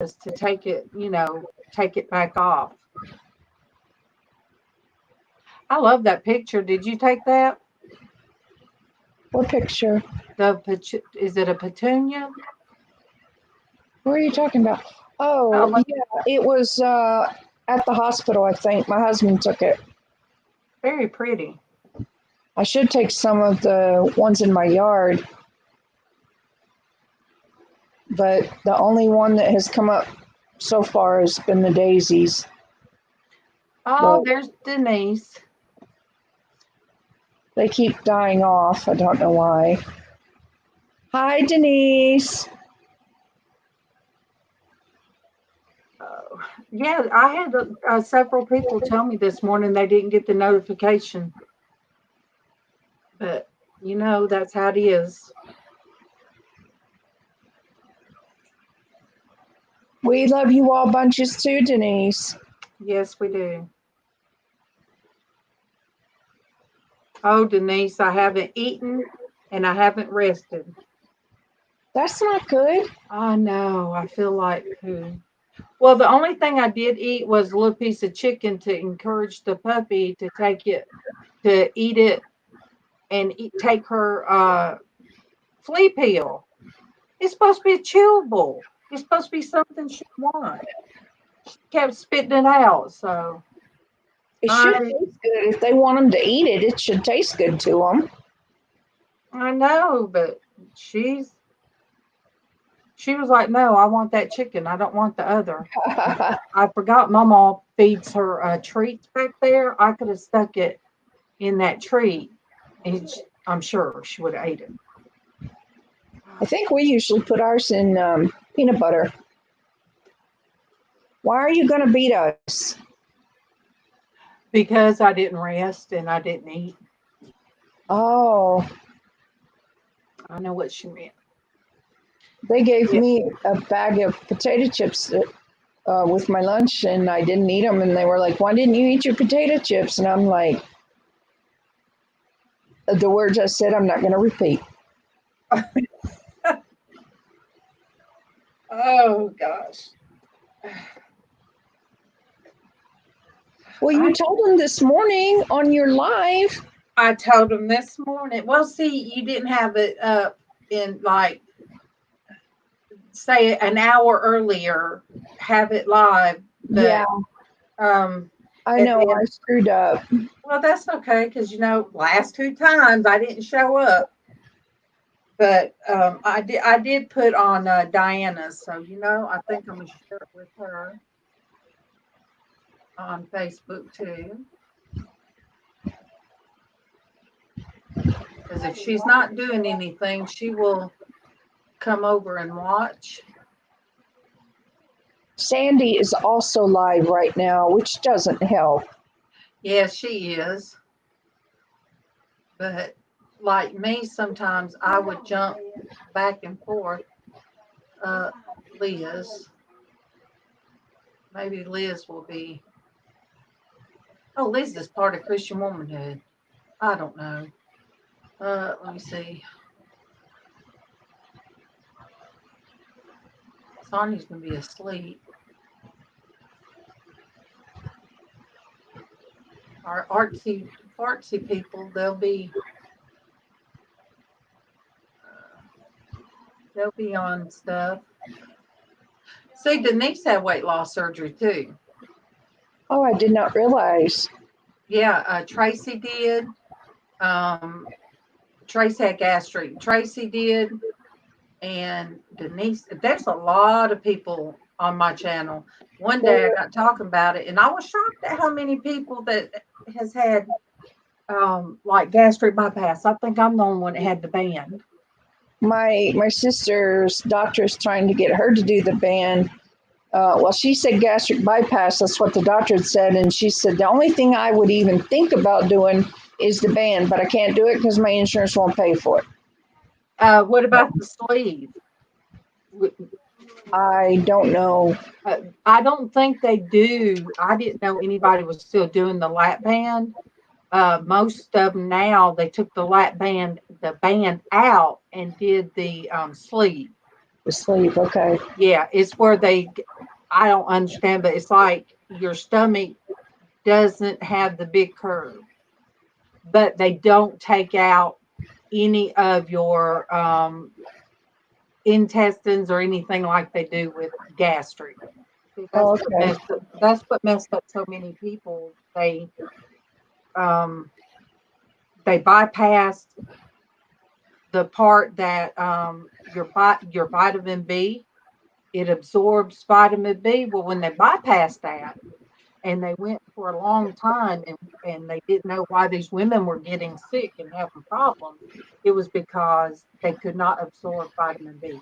to take it, take it back off. I love that picture. Did you take that? What picture? Is it a petunia? What are you talking about? Oh, Oh, yeah, it was at the hospital, I think. My husband took it. very pretty. I should take some of the ones in my yard, but the only one that has come up so far has been the daisies. Oh, But there's Denise. they keep dying off. I don't know why. Hi, Denise. Oh, yeah, I had several people tell me this morning they didn't get the notification, but that's how it is. We love you all bunches too, Denise. Yes, we do. Oh, Denise, I haven't eaten and I haven't rested. That's not good. I know. I feel like poo. Well, the only thing I did eat was a little piece of chicken to encourage the puppy to eat it and take her flea pill. It's supposed to be a chewable. It's supposed to be something she wants. She kept spitting it out. So It should I taste good. If they want them to eat it, it should taste good to them. I know, but she was like, no, I want that chicken. I don't want the other. I forgot Mama feeds her treats back there. I could have stuck it in that treat, and I'm sure she would have ate it. I think we usually put ours in peanut butter. Why are you going to beat us? Because I didn't rest and I didn't eat. Oh, I know what she meant. they gave Yeah. me a bag of potato chips with my lunch, and I didn't eat them. And they were like, "Why didn't you eat your potato chips?" And I'm like, the words I said, I'm not going to repeat. Oh gosh. Well, you told them this morning on your live. I told him this morning. Well, see, you didn't have it up in like say an hour earlier, have it live, Yeah, but um I and know I then screwed up. well that's okay because last two times I didn't show up. But I did put on Diana's, so I think I'm gonna share it with her on Facebook too. Because if she's not doing anything, she will come over and watch. Sandy is also live right now, which doesn't help. Yes, she is. But like me, sometimes I would jump back and forth. Uh, Liz, maybe Liz will be. Oh, Liz is part of Christian Womanhood. I don't know. Let me see. Sonya's gonna be asleep. Our artsy people, they'll be on stuff. See, Denise had weight loss surgery too. Oh, I did not realize. Yeah, Tracy did. Um, Trace had gastric. Tracy did, and Denise. There's a lot of people on my channel. One day I got talking about it, and I was shocked at how many people that has had like gastric bypass. I think I'm the only one that had the band. My sister's doctor is trying to get her to do the band. Well, she said gastric bypass. That's what the doctor had said, and she said the only thing I would even think about doing is the band, but I can't do it because my insurance won't pay for it. What about the sleeve? I don't know. I don't think they do. I didn't know anybody was still doing the lap band. Most of them now they took the band out and did the sleeve. To sleep. Okay. Yeah, it's where I don't understand, but it's like your stomach doesn't have the big curve, but they don't take out any of your intestines or anything like they do with gastric. See, Oh, okay. that's what messed up so many people. Um, they bypassed the part that your vitamin B, it absorbs vitamin B. Well, when they bypassed that and they went for a long time and they didn't know why these women were getting sick and having problems, it was because they could not absorb vitamin B.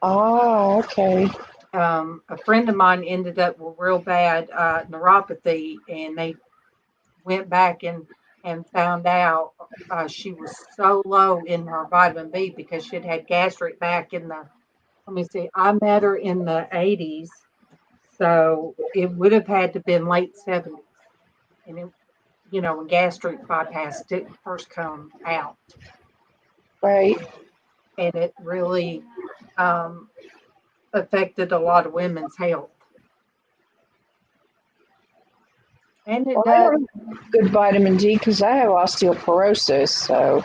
Oh, okay. A friend of mine ended up with real bad neuropathy, and they went back and found out she was so low in her vitamin B because she'd had gastric back in the. Let me see. I met her in the 80s, so it would have had to been late 70s, and when gastric bypass didn't first come out, Right. and it really um, affected a lot of women's health, and it Well, I does. don't have good vitamin D because I have osteoporosis. So,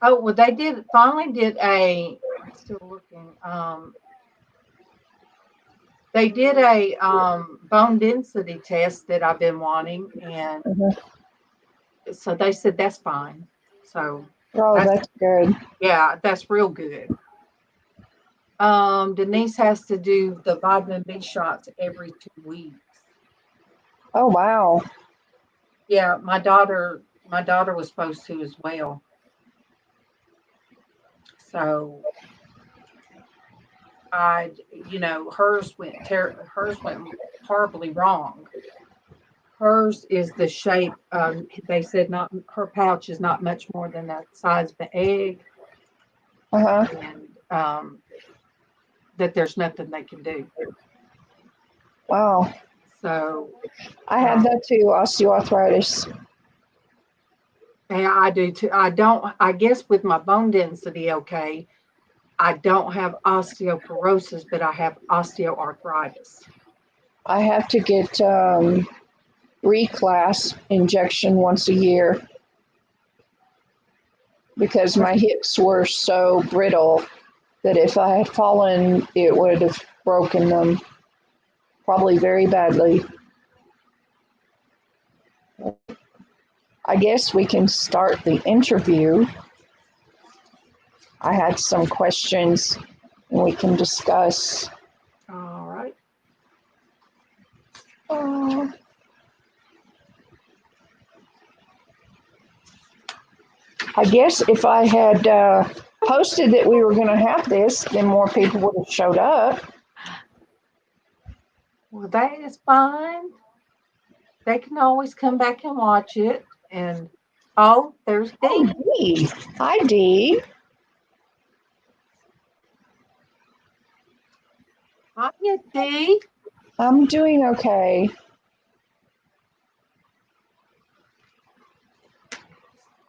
Oh, well, they finally did a. I'm still looking. They did a bone density test that I've been wanting, and mhm. so they said that's fine. So Oh, that's that's good. yeah, that's real good. Denise has to do the vitamin B shots every 2 weeks. Oh, wow. Yeah, my daughter was supposed to as well. So hers went horribly wrong. Hers is the shape. They said not her pouch is not much more than the size of an egg, Uh huh. and that there's nothing they can do. Wow. So I had um, that too, osteoarthritis. yeah, I do too. I don't. I guess with my bone density, okay, I don't have osteoporosis, but I have osteoarthritis. I have to get reclass injection once a year because my hips were so brittle that if I had fallen, it would have broken them probably very badly. I guess we can start the interview. I had some questions and we can discuss. All right. Uh, I guess if I had posted that we were going to have this, then more people would have showed up. Well, that is fine. They can always come back and watch it. And oh, there's Oh, Dee. Dee. Hi, Dee. Hiya, Dee. I'm doing okay.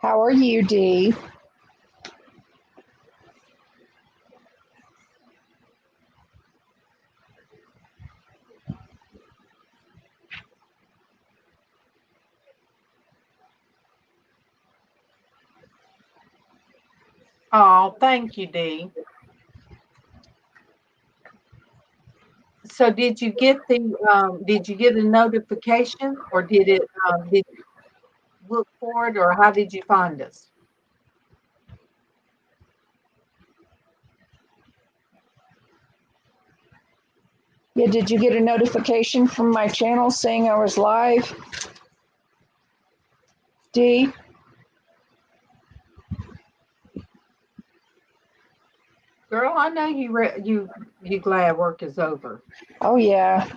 How are you, Dee? Oh, thank you, Dee. So did you get a notification, or did you look for it, or how did you find us? Yeah, did you get a notification from my channel saying I was live? Dee? Girl, I know you glad work is over. Oh, yeah.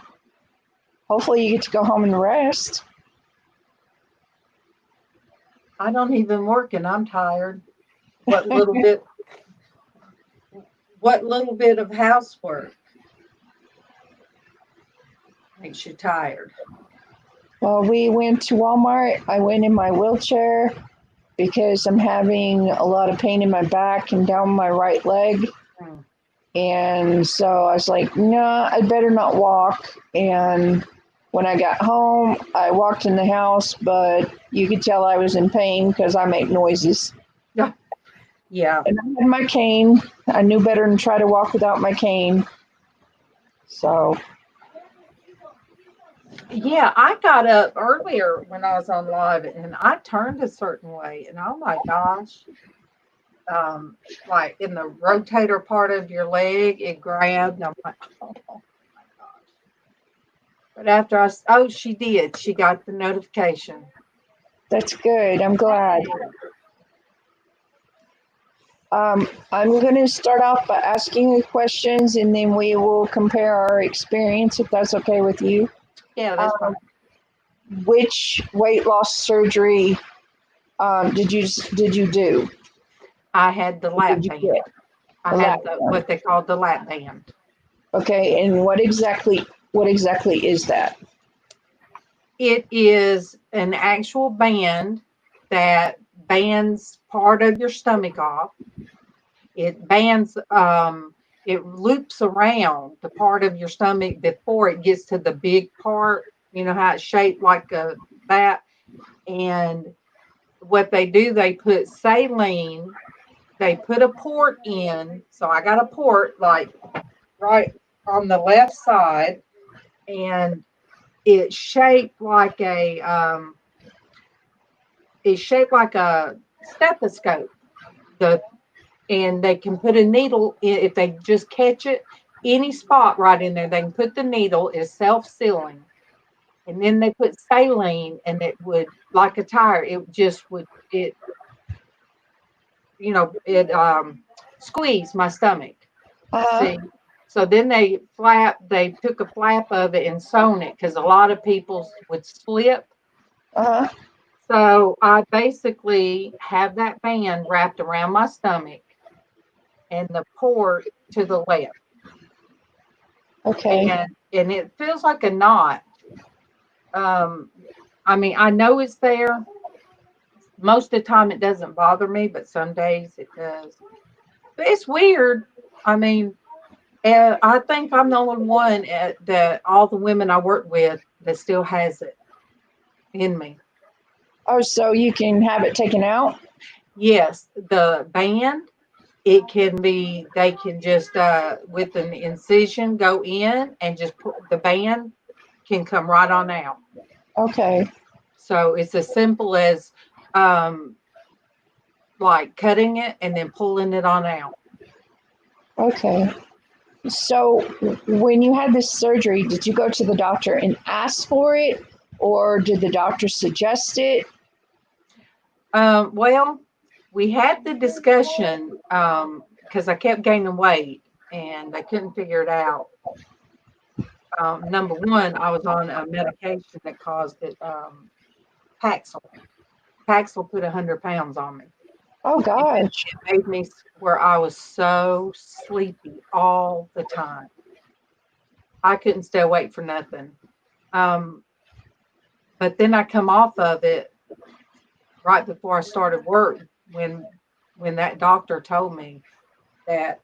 Hopefully you get to go home and rest. I don't even work and I'm tired. What little bit what little bit of housework makes you tired? Well, we went to Walmart. I went in my wheelchair because I'm having a lot of pain in my back and down my right leg. Mm. And so I was like, no, I better not walk. And when I got home, I walked in the house, but you could tell I was in pain because I make noises. Yeah. Yeah. And I had my cane. I knew better than try to walk without my cane. So, Yeah, I got up earlier when I was on live and I turned a certain way and oh my gosh, like in the rotator part of your leg, it grabbed. I'm like, oh my gosh. But after oh, she did. She got the notification. that's good. I'm glad. I'm going to start off by asking you questions and then we will compare our experience if that's okay with you. Yeah, that's fine. Um, which weight loss surgery did you do? I had the Did lap you band. get I the lap had the one? what they called the lap band. Okay, and what exactly is that? It is an actual band that bands part of your stomach off. It bands, it loops around the part of your stomach before it gets to the big part. You know how it's shaped like that. And what they do, they put saline, they put a port in. So I got a port like right on the left side, and it's shaped like it's shaped like a stethoscope. The and they can put a needle in if they just catch it any spot right in there. They can put the needle is self-sealing, and then they put saline, and it would like a tire. It just would it it squeeze my stomach. Uh-huh. See, so then they took a flap of it and sewn it because a lot of people would slip. Uh-huh. So I basically have that band wrapped around my stomach and the port to the left. Okay. And it feels like a knot. Um, I mean, I know it's there. Most of the time, it doesn't bother me, but some days it does. But it's weird. I mean, I think I'm the only one that all the women I work with that still has it in me. Oh, so you can have it taken out? Yes, the band. It can be. They can just with an incision go in and just put the band can come right on out. Okay. So it's as simple as um, like cutting it and then pulling it on out. Okay. So when you had this surgery, did you go to the doctor and ask for it, or did the doctor suggest it? Well, we had the discussion because I kept gaining weight and I couldn't figure it out. Number one, I was on a medication that caused it, Paxil. Paxil put 100 pounds on me. Oh gosh. It made me where I was so sleepy all the time. I couldn't stay awake for nothing. Um, but then I come off of it right before I started work when when that doctor told me that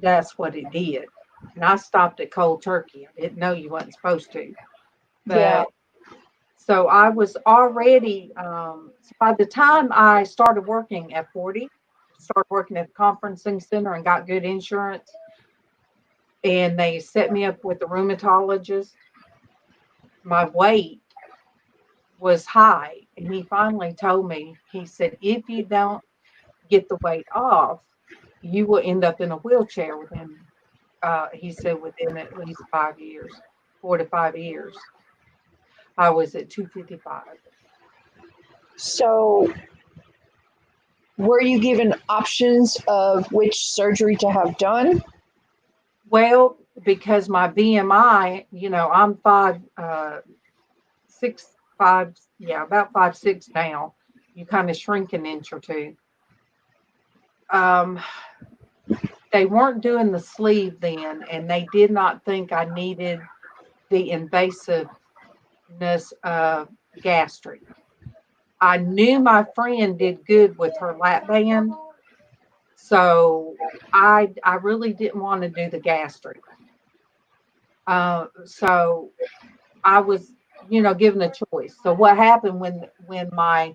that's what it did. And I stopped at cold turkey. I didn't know you wasn't supposed to. Yeah. But so I was already so by the time I started working at 40, started working at the conferencing center and got good insurance, and they set me up with a rheumatologist. My weight was high, and he finally told me, he said, if you don't get the weight off, you will end up in a wheelchair within, he said, within at least 5 years, 4 to 5 years. I was at 255. So were you given options of which surgery to have done? Well, because my BMI, I'm 6, 5, yeah, about 5'6" now. You kind of shrink an inch or two. Um, they weren't doing the sleeve then, and they did not think I needed the invasiveness of gastric. I knew my friend did good with her lap band, So I really didn't want to do the gastric. So I was, given a choice. So what happened when my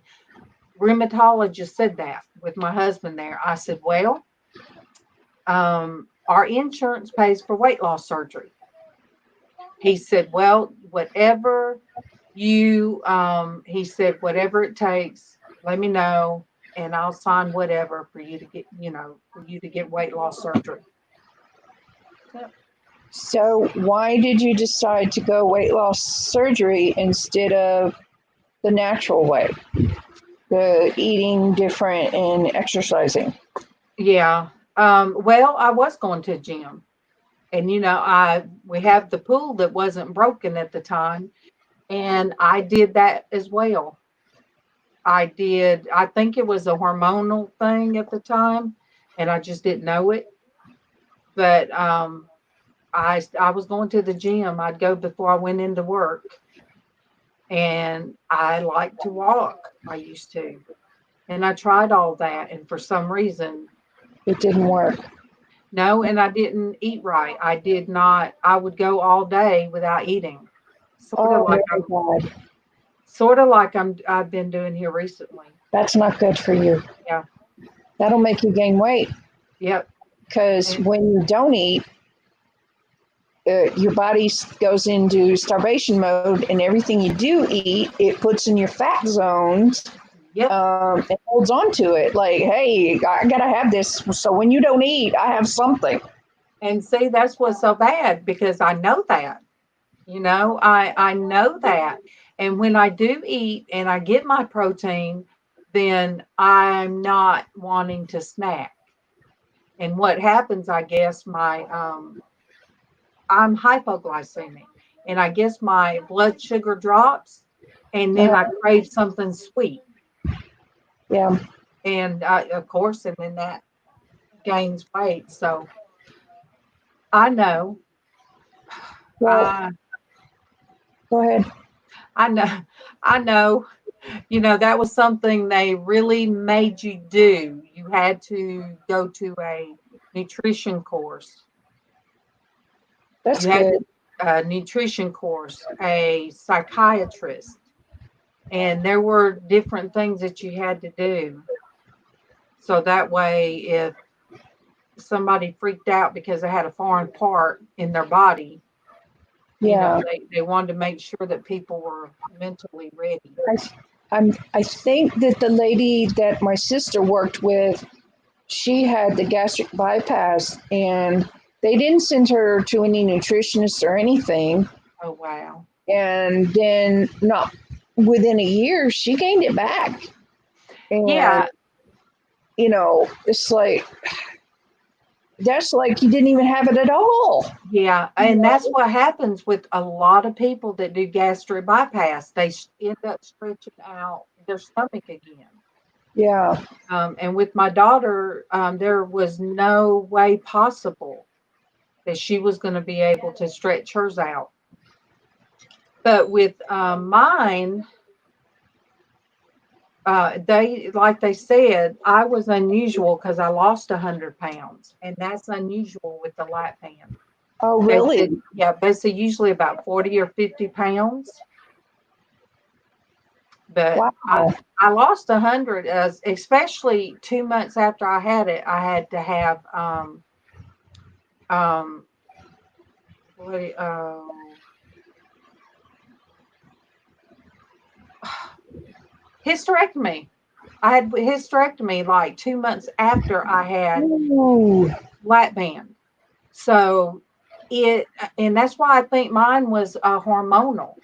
rheumatologist said that with my husband there? I said, well, our insurance pays for weight loss surgery. He said, well, he said, whatever it takes, let me know, and I'll sign whatever for you to get, for you to get weight loss surgery. Yep. So why did you decide to go weight loss surgery instead of the natural way, the eating different and exercising? Yeah. Well, I was going to a gym, and we have the pool that wasn't broken at the time, and I did that as well. I think it was a hormonal thing at the time, and I just didn't know it. But I was going to the gym. I'd go before I went into work, and I like to walk. I used to, and I tried all that, and for some reason, It didn't work. no, and I didn't eat right. I did not. I would go all day without eating, sort of Oh like my God. I've been doing here recently. That's not good for you. Yeah. That'll make you gain weight Yep. because And, when you don't eat, your body goes into starvation mode, and everything you do eat, it puts in your fat zones yep. and holds on to it. Like, hey, I gotta have this. So when you don't eat, I have something. And see, that's what's so bad because I know that. I know that. And when I do eat and I get my protein, then I'm not wanting to snack. And what happens, I guess, I'm hypoglycemic, and I guess my blood sugar drops, and then I crave something sweet, Yeah. and of course, and then that gains weight. So I know, Well, I go ahead. I know, I know. That was something they really made you do. You had to go to a nutrition course. That's You had good. to a nutrition course, a psychiatrist, and there were different things that you had to do. So that way, if somebody freaked out because they had a foreign part in their body, Yeah. they wanted to make sure that people were mentally ready. I, I think that the lady that my sister worked with, she had the gastric bypass, and they didn't send her to any nutritionist or anything. Oh, wow. And then, not within a year, she gained it back. And, Yeah, it's like, that's like you didn't even have it at all. yeah. And that's what happens with a lot of people that do gastric bypass. They end up stretching out their stomach again. Yeah. And with my daughter, there was no way possible that she was going to be able to stretch hers out. But with mine, like they said, I was unusual because I lost 100 pounds, and that's unusual with the lap band. Oh, They really? said, yeah, they said usually about 40 or 50 pounds, but Wow. I lost 100, as especially 2 months after I had it. I had to have um what hysterectomy. I had hysterectomy like 2 months after I had Ooh. lap band. So it, and that's why I think mine was hormonal,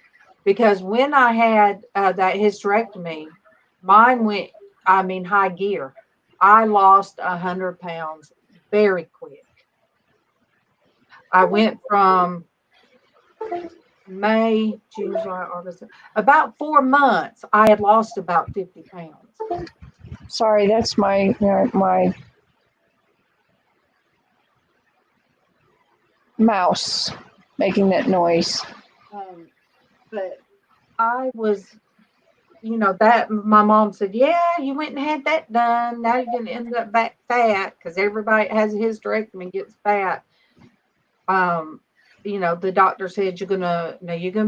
because when I had that hysterectomy, mine went, I mean, high gear. I lost 100 pounds very quick. I went from May, June, July, August, about 4 months. I had lost about 50 pounds. Sorry, that's my mouse making that noise. But I was, that my mom said, yeah, you went and had that done. Now you're going to end up back fat because everybody that has a hysterectomy gets fat. Um, the doctor said you're gonna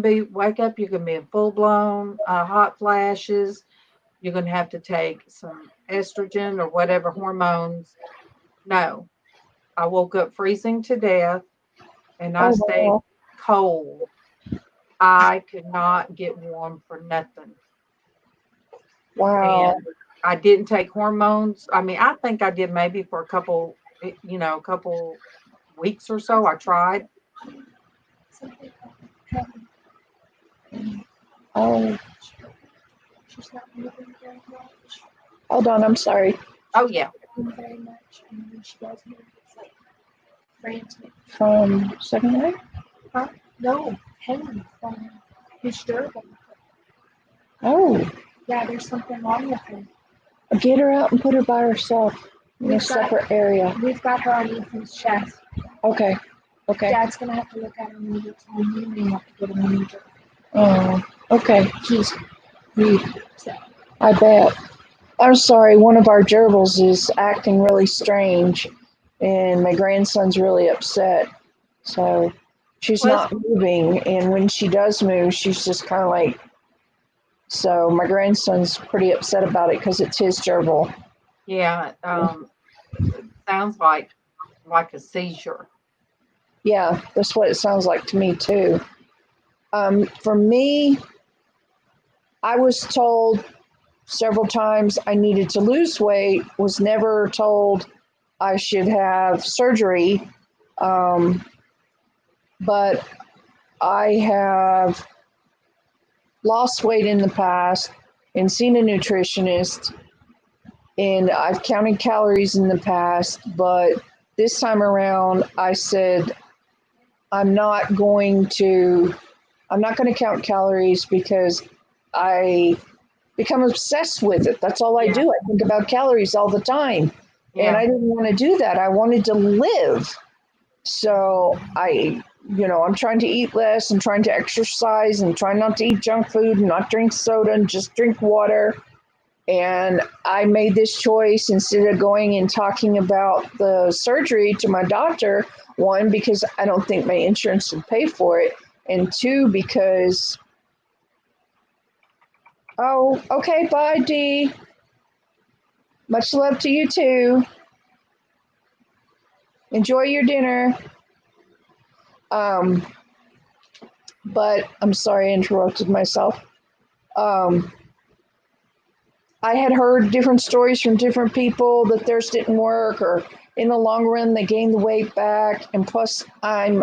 be wake up, you're gonna be in full blown hot flashes. You're gonna have to take some estrogen or whatever hormones. No, I woke up freezing to death, and I Oh stayed wow. cold. I could not get warm for nothing. Wow. And I didn't take hormones. I mean, I think I did maybe for a couple weeks or so. I tried. Oh, hold on. I'm sorry. Oh yeah. From secondary? No, Henry from his gerbil. Oh, Yeah, there's something wrong with her. get her out and put her by herself in a We've got separate area. we've got her on Ethan's chest. Okay. Okay. Dad's gonna have to look at her when he gets home. He may have to get a new gerbil. Oh, okay. He's really upset. I bet. I'm sorry. One of our gerbils is acting really strange, and my grandson's really upset. So she's Well, not moving, and when she does move, she's just kind of like. So my grandson's pretty upset about it because it's his gerbil. yeah. It sounds like a seizure. Yeah, that's what it sounds like to me too. For me, I was told several times I needed to lose weight. Was never told I should have surgery. Um, but I have lost weight in the past and seen a nutritionist, and I've counted calories in the past, but this time around I said I'm not going to I'm not going to count calories because I become obsessed with it. That's all I Yeah, do. I think about calories all the time. And yeah, I didn't want to do that. I wanted to live. So I'm trying to eat less and trying to exercise and trying not to eat junk food and not drink soda and just drink water. And I made this choice instead of going and talking about the surgery to my doctor. One, because I don't think my insurance would pay for it. And two, because, oh, okay, bye, Dee. Much love to you too. Enjoy your dinner. Um, but I'm sorry I interrupted myself. Um, I had heard different stories from different people that theirs didn't work, or in the long run they gained the weight back. And plus, I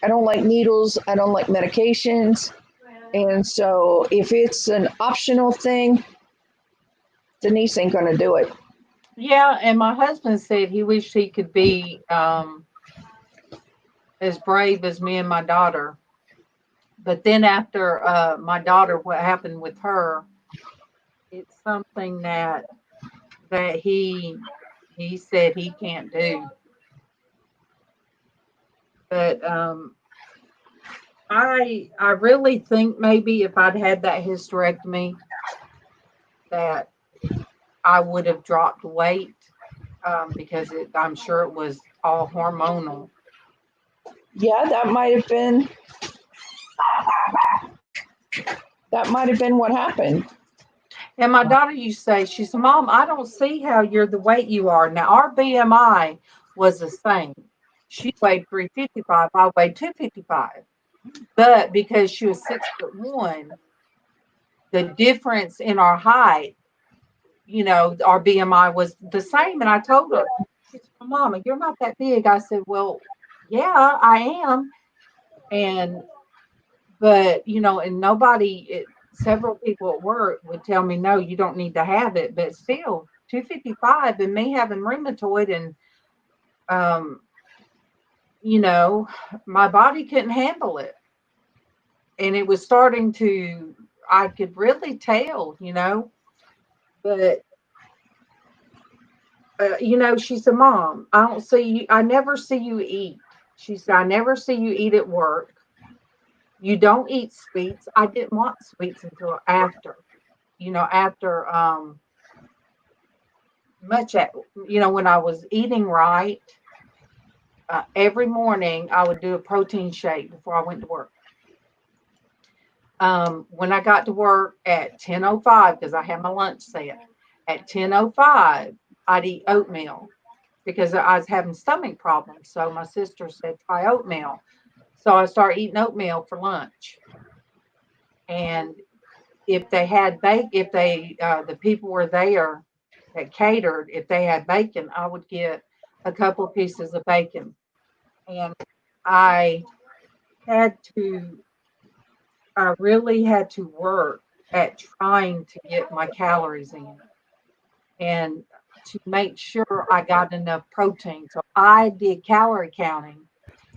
don't like needles. I don't like medications. And so if it's an optional thing, Denise ain't gonna do it. yeah. And my husband said he wished he could be as brave as me and my daughter. But then after my daughter, what happened with her, it's something that he said he can't do. But I really think maybe if I'd had that hysterectomy, that I would have dropped weight because I'm sure it was all hormonal. Yeah, that might have been what happened. And my daughter used to say, she said, Mom, I don't see how you're the weight you are. Now, our BMI was the same. She weighed 355, I weighed 255. But because she was 6'1", the difference in our height, our BMI was the same. And I told her, she said, Mama, you're not that big. I said, well, yeah, I am. And but and several people at work would tell me, no, you don't need to have it, but still 255 and me having rheumatoid and um you know my body couldn't handle it, and it was starting to, I could really tell, but she said, Mom, I never see you eat. She said, I never see you eat at work. You don't eat sweets. I didn't want sweets until after, after much at, when I was eating right, every morning I would do a protein shake before I went to work. When I got to work at 10:05, because I had my lunch set, at 10:05, I'd eat oatmeal because I was having stomach problems. So my sister said, try oatmeal. So I started eating oatmeal for lunch. And if they had bacon, if the people were there that catered, if they had bacon, I would get a couple of pieces of bacon. And I had to, I really had to work at trying to get my calories in and to make sure I got enough protein. So I did calorie counting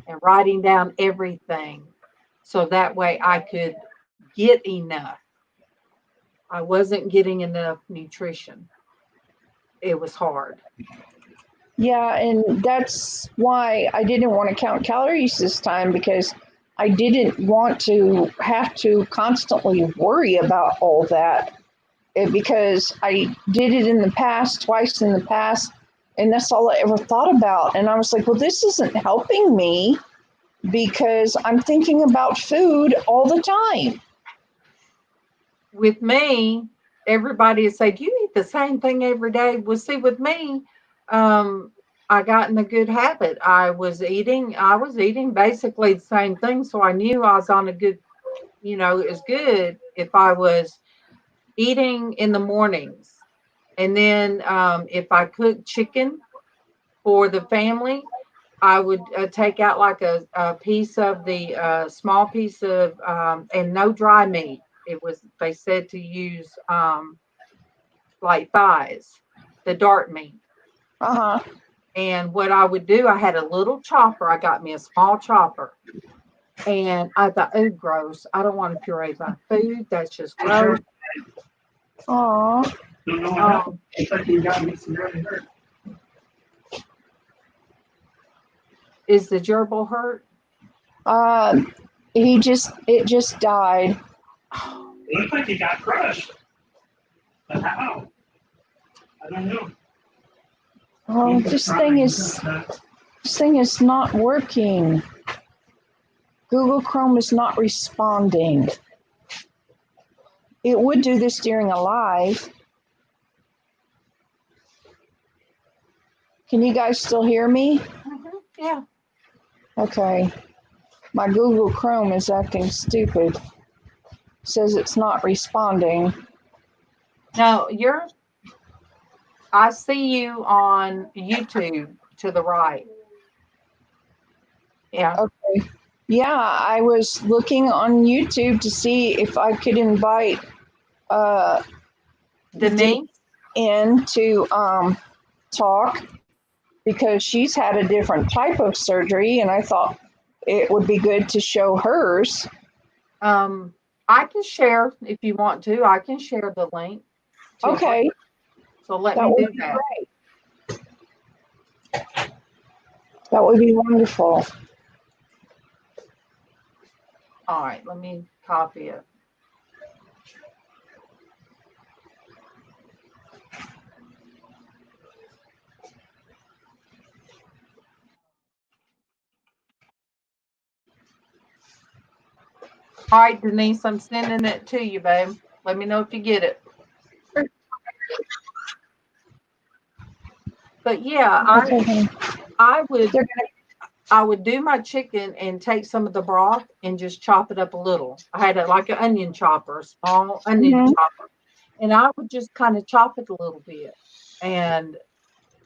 and writing down everything so that way I could get enough. I wasn't getting enough nutrition. It was hard. Yeah, and that's why I didn't want to count calories this time because I didn't want to have to constantly worry about all that. Because I did it in the past, twice in the past, and that's all I ever thought about. And I was like, well, this isn't helping me because I'm thinking about food all the time. With me, everybody would say, do you eat the same thing every day? Well, see, with me, um, I got in a good habit. I was eating basically the same thing. So I knew I was on a good, it was good if I was eating in the mornings. And then if I cooked chicken for the family, I would take out like a piece of the small piece of, and no dry meat. They said to use like thighs, the dark meat. Uh huh. And what I would do, I had a little chopper. I got me a small chopper. And I thought, oh, gross. I don't want to puree my food. That's just gross. Aw. Um, is the gerbil hurt? Uh, it just died. It looks like he got crushed. But how? I don't know. Oh, this thing is not working. Google Chrome is not responding. It would do this during a live. Can you guys still hear me? Yeah. Okay. My Google Chrome is acting stupid. Says it's not responding. No, I see you on YouTube to the right. Yeah. Okay. Yeah, I was looking on YouTube to see if I could invite Denise? in to talk because she's had a different type of surgery, and I thought it would be good to show hers. I can share if you want to. I can share the link. Okay, So let that me would do be that. great. That would be wonderful. All right, let me copy it. All right, Denise, I'm sending it to you, babe. Let me know if you get it. But yeah, Okay. I would They're gonna, I would do my chicken and take some of the broth and just chop it up a little. I had like an onion chopper, a small onion Mhm. chopper, and I would just kind of chop it a little bit, and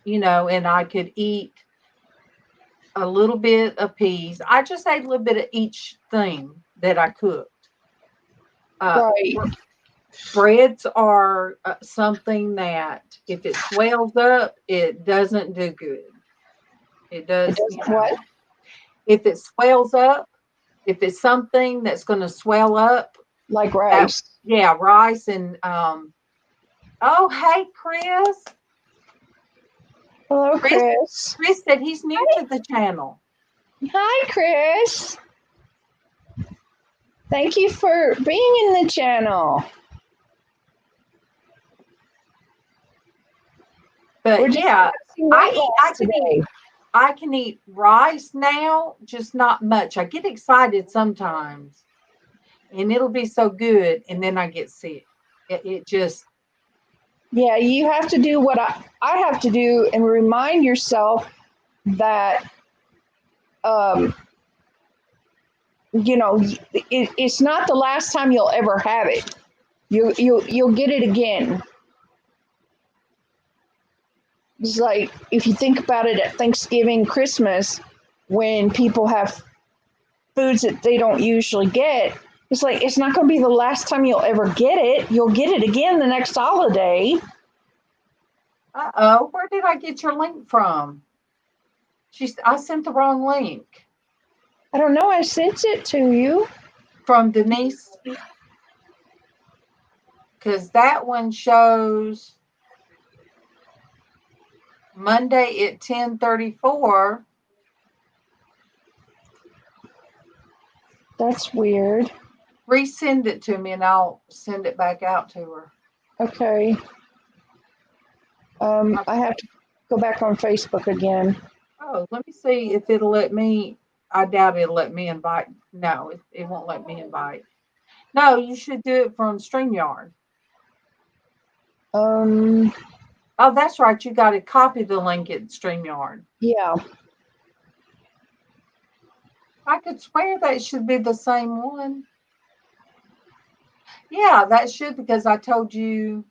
and I could eat a little bit of peas. I just ate a little bit of each thing that I cooked. right. Breads are something that if it swells up, it doesn't do good. It It does, doesn't what? if it swells up, if it's something that's going to swell up, Like that, rice. yeah, rice and, oh, hey, Chris. Hello, Chris, Chris. Chris said he's new to the channel. Hi, Chris. Thank you for being in the channel. We're But just yeah, discussing I weight eat. loss today. I can eat rice now, just not much. I get excited sometimes, and it'll be so good, and then I get sick. It just Yeah, you have to do what I have to do and remind yourself that, um, it's not the last time you'll ever have it. You'll get it again. It's like if you think about it at Thanksgiving, Christmas, when people have foods that they don't usually get, it's like it's not going to be the last time you'll ever get it. You'll get it again the next holiday. uh-oh, where did I get your link from? I sent the wrong link I don't know. I sent it to you. from Denise because that one shows Monday at 10:34. That's weird. Resend it to me and I'll send it back out to her. Okay. I have to go back on Facebook again. Oh, let me see if it'll let me. I doubt it'll let me invite. No, it won't let me invite. No, you should do it from StreamYard. Um, Oh, that's right. You got to copy the link at StreamYard. yeah. I could swear that should be the same one. Yeah, that should because I told you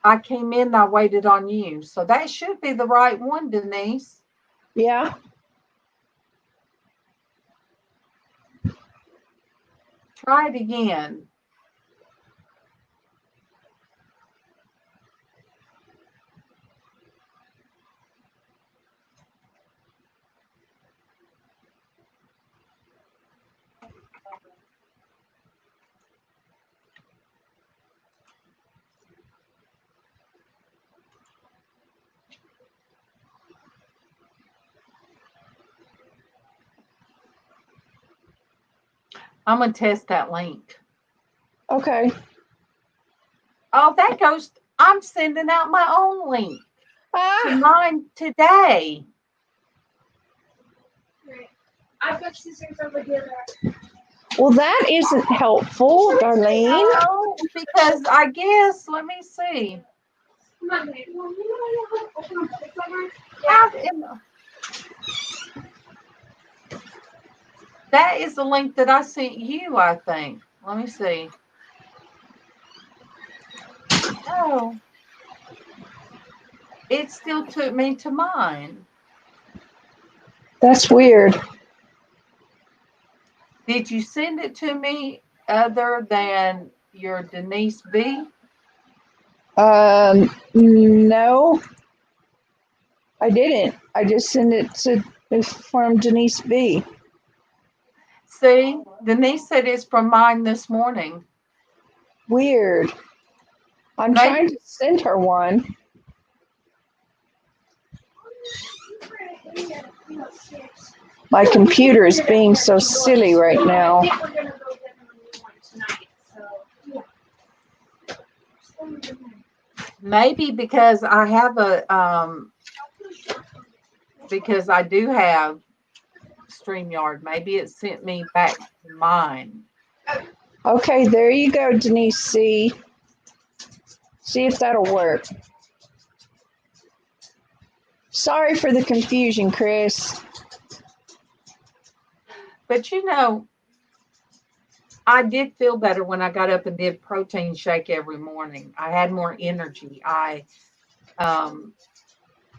I came in and I waited on you. So that should be the right one, Denise. Yeah. Try it again. I'm going to test that link. Okay. Oh, that goes. I'm sending out my own link to Ah, mine today. Right. I've got scissors over here. well, that isn't helpful, Darlene. No, because I guess, let me see. Come on, babe. Open up the cover. How that is the link that I sent you, I think. Let me see. Oh, it still took me to mine. That's weird. Did you send it to me other than your Denise B? No, I didn't. I just sent it to from Denise B. See, Denise said it's from mine this morning. Weird. I'm trying to send her one. My computer is being so silly right now. I think we're gonna go get them a new one tonight. So Maybe because I have because I do have StreamYard. Maybe it sent me back to mine. Okay, there you go, Denise C. See if that'll work. Sorry for the confusion, Chris. But you know, I did feel better when I got up and did protein shake every morning. I had more energy. Um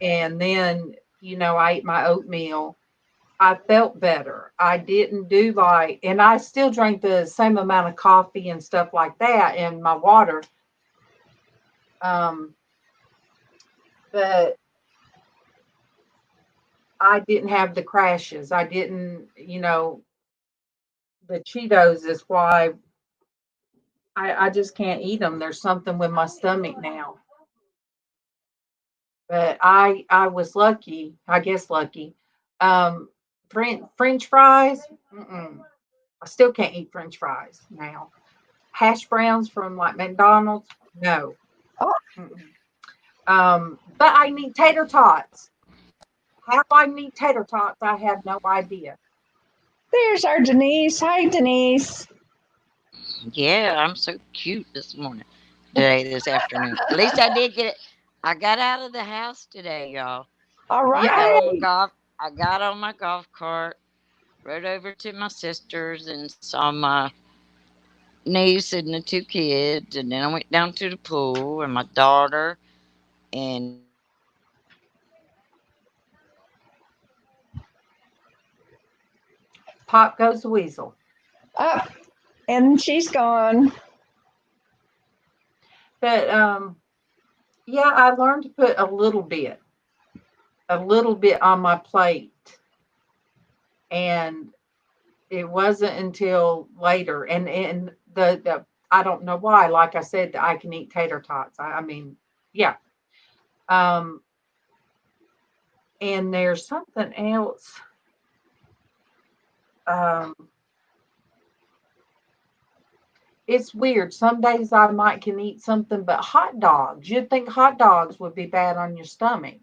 and then, I ate my oatmeal. I felt better. I didn't do and I still drank the same amount of coffee and stuff like that and my water. Um, but I didn't have the crashes. I didn't, the Cheetos is why I just can't eat them. There's something with my stomach now. But I was lucky, I guess lucky. Um, French fries, mm-mm. I still can't eat French fries now. Hash browns from like McDonald's, no. Oh. Mm-mm. But I need tater tots. How I need tater tots, I have no idea. There's our Denise. Hi, Denise. Yeah, I'm so cute this morning, this afternoon. At least I did get it. I got out of the house today, y'all. All I Yeah, got on my right. golf. I got on my golf cart, rode over to my sister's, and saw my niece and the two kids, and then I went down to the pool and my daughter, and pop goes the weasel. Up. And she's gone. But yeah, I learned to put a little bit on my plate. And it wasn't until later. And the I don't know why, like I said, I can eat tater tots. I mean, yeah. Um, and there's something else. Um, it's weird. Some days I might can eat something, but hot dogs. You'd think hot dogs would be bad on your stomach.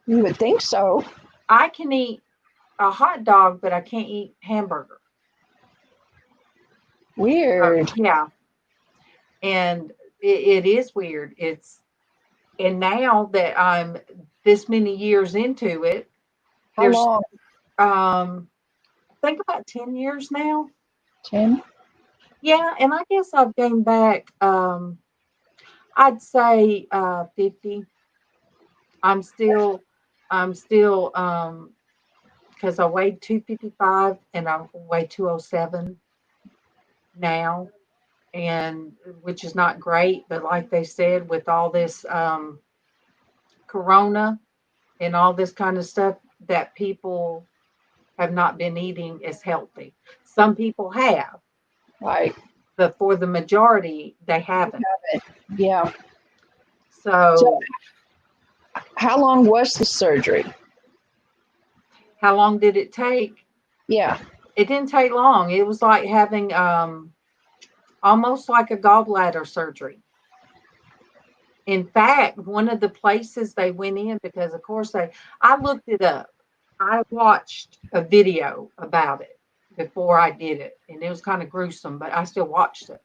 You would think so. I can eat a hot dog, but I can't eat hamburger. Weird. Yeah, and it is weird. And now that I'm this many years into it, How there's long? I think about 10 years now. 10? Yeah, and I guess I've gained back I'd say 50. I'm still because I weighed 255 and I weigh 207 now, and which is not great, but like they said, with all this corona and all this kind of stuff, that people have not been eating as healthy. Some people have, Right. but for the majority, they haven't. Yeah. So, So, how long was the surgery? how long did it take? Yeah. It didn't take long. It was like having almost like a gallbladder surgery. In fact, one of the places they went in, because of course I looked it up. I watched a video about it before I did it, and it was kind of gruesome, but I still watched it.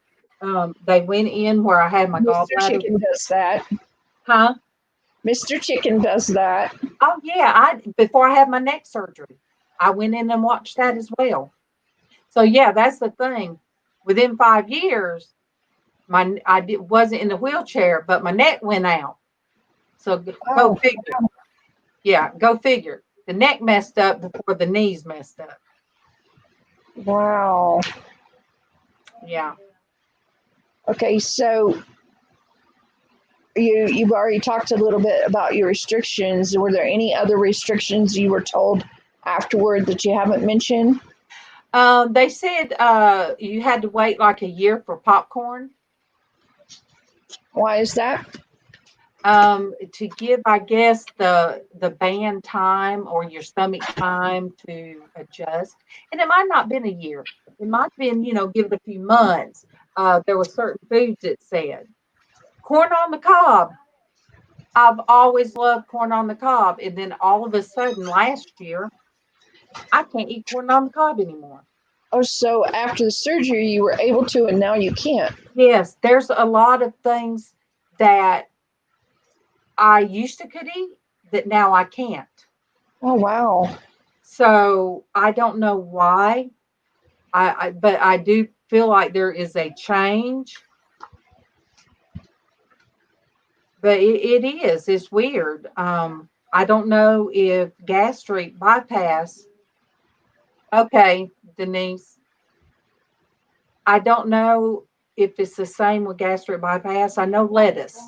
They went in where I had my Mr. gallbladder. Chicken does that. Huh? Mr. Chicken does that. Oh yeah, I before I had my neck surgery, I went in and watched that as well. So yeah, that's the thing. Within 5 years, wasn't in the wheelchair, but my neck went out. So go Oh, figure. Yeah, go figure. The neck messed up before the knees messed up. wow. Yeah. Okay, so you've already talked a little bit about your restrictions. Were there any other restrictions you were told afterward that you haven't mentioned? They said you had to wait like a year for popcorn. Why is that? To give, I guess, the band time or your stomach time to adjust. And it might not have been a year. It might have been, give it a few months. There were certain foods it said. Corn on the cob. I've always loved corn on the cob. And then all of a sudden last year, I can't eat corn on the cob anymore. Oh, so after the surgery you were able to and now you can't. Yes, there's a lot of things that I used to could eat that now I can't. Oh, wow. So I don't know why. But I do feel like there is a change. But it is. It's weird. I don't know if gastric bypass. Okay, Denise. I don't know if it's the same with gastric bypass. I know lettuce.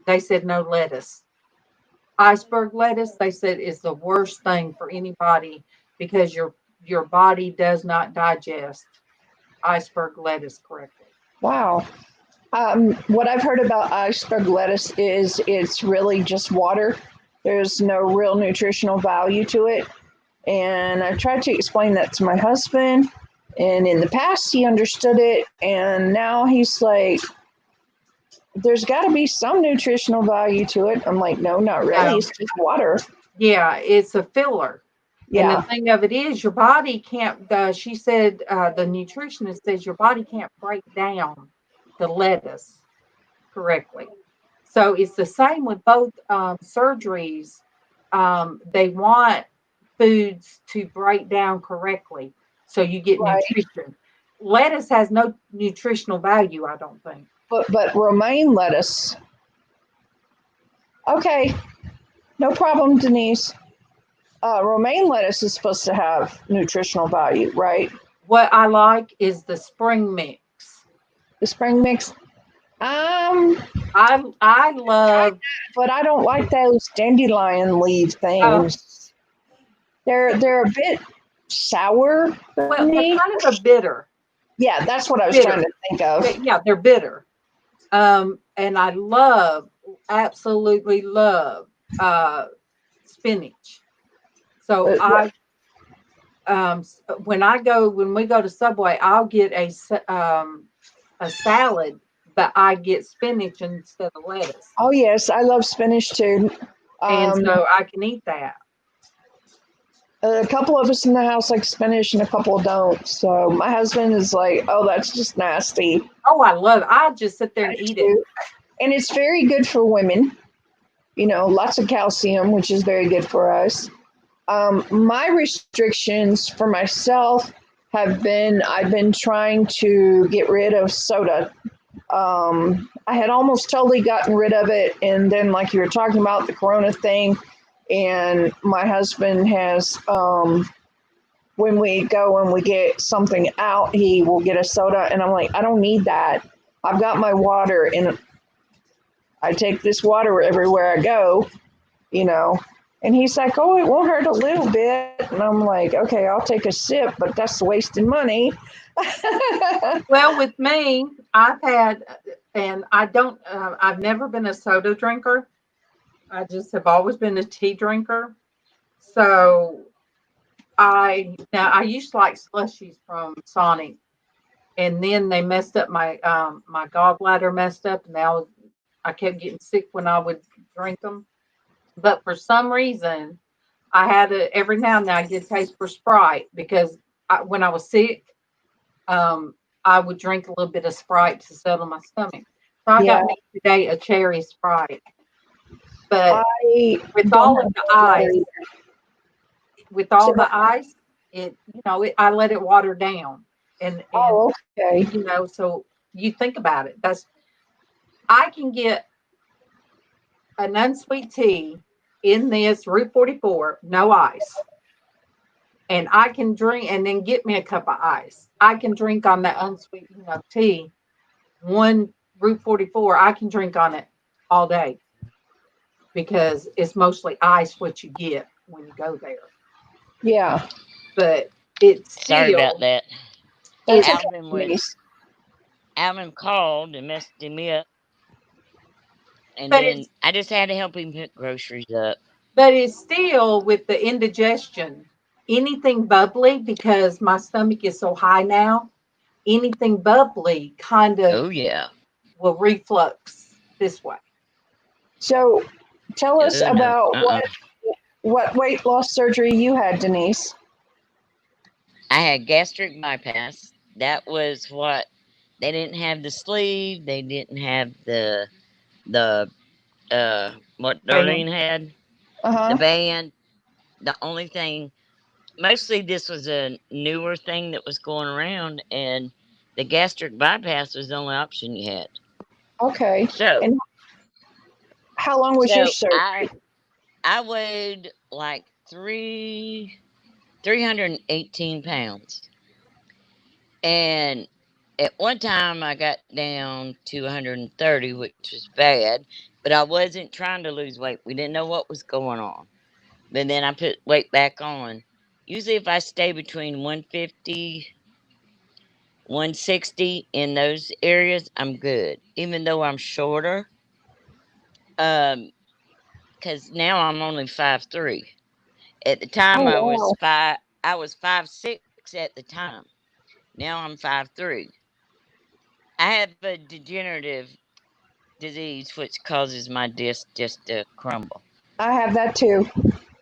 They said no lettuce. Iceberg lettuce, they said, is the worst thing for anybody because your body does not digest iceberg lettuce correctly. Wow. What I've heard about iceberg lettuce is it's really just water. There's no real nutritional value to it. And I tried to explain that to my husband, And in the past, he understood it, and now he's like, there's got to be some nutritional value to it. I'm like, no, not really. No. It's just water. Yeah, it's a filler. And the Yeah, thing of it is, your body can't. She said, the nutritionist says your body can't break down the lettuce correctly. So it's the same with both surgeries. They want foods to break down correctly so you get right. nutrition. Lettuce has no nutritional value, I don't think. But romaine lettuce. Okay, no problem, Denise. Romaine lettuce is supposed to have nutritional value, right? What I like is the spring mix. The spring mix. Um, I love. but I don't like those dandelion leaf Uh, things. They're a bit sour for well, they're me. kind of a bitter. Yeah, that's what I was trying Bitter. to think of. Yeah, they're bitter. And I absolutely love spinach. So But when we go to Subway, I'll get a salad, but I get spinach instead of lettuce, oh yes, I love spinach too. and Um, so I can eat that. a couple of us in the house like spinach, and a couple don't. So my husband is like, "Oh, that's just nasty." Oh, I love it. I just sit there and eat it. And it's very good for women. You know, lots of calcium, which is very good for us. My restrictions for myself have been I've been trying to get rid of soda. I had almost totally gotten rid of it, and then like you were talking about the Corona thing, and my husband has when we go and we get something out, he will get a soda, and I'm like, I don't need that. I've got my water, and I take this water everywhere I go, you know. And he's like, oh, it won't hurt a little bit. And I'm like, okay, I'll take a sip, but that's wasting money. Well, with me, I've had, and I don't, I've never been a soda drinker. I just have always been a tea drinker. So I used to like slushies from Sonic, and then they messed up my gallbladder messed up, and now I kept getting sick when I would drink them. But for some reason, I had to every now and then I get a taste for Sprite because when I was sick, um, I would drink a little bit of Sprite to settle my stomach. So I Yeah, got me today a cherry Sprite, but I with don't all of have the gallbladder ice, either. with So, all the ice, I let it water down, and oh, okay. so you think about it. I can get an unsweet tea in this Route 44, no ice, and I can drink, and then get me a cup of ice. I can drink on that unsweet, tea. One Route 44, I can drink on it all day because it's mostly ice what you get when you go there. Yeah, But it's Sorry about still that. that's it's okay. Alvin was Denise. Alvin called and messed him up, and but then it's I just had to help him pick groceries up. but it's still with the indigestion. Anything bubbly because my stomach is so high now. Anything bubbly kind of Oh yeah. will reflux this way. So tell us Oh no. about what weight loss surgery you had, Denise. I had gastric bypass. That was what they didn't have the sleeve. They didn't have the what Bam. Darlene had, the Uh-huh. band. The only thing, mostly this was a newer thing that was going around, and the gastric bypass was the only option you had. Okay. So, And how long was your so I surgery? I weighed like 318 pounds, and at one time I got down to 130, which was bad, but I wasn't trying to lose weight. We didn't know what was going on. But then I put weight back on. Usually, if I stay between 150, 160 in those areas, I'm good. Even though I'm shorter, um, because now I'm only 5'3". At the Oh time, wow. I was 5'6" at the time. Now I'm 5'3". I have a degenerative disease which causes my disc just to crumble. I have that too.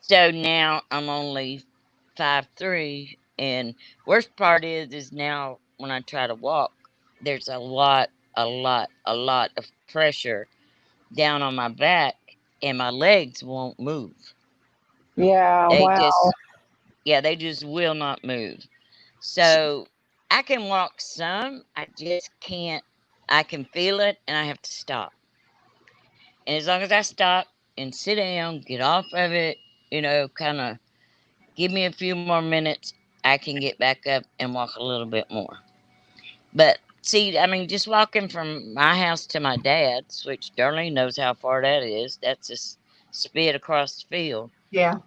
So now I'm only 5'3", and worst part is now when I try to walk, there's a lot of pressure down on my back, and my legs won't move. Yeah, They wow. just, yeah, they just will not move. So I can walk some, I just can't. I can feel it, and I have to stop. And as long as I stop and sit down, get off of it, kind of give me a few more minutes, I can get back up and walk a little bit more. But see, I mean, just walking from my house to my dad's, which Darlene knows how far that is, that's just spit across the field. Yeah.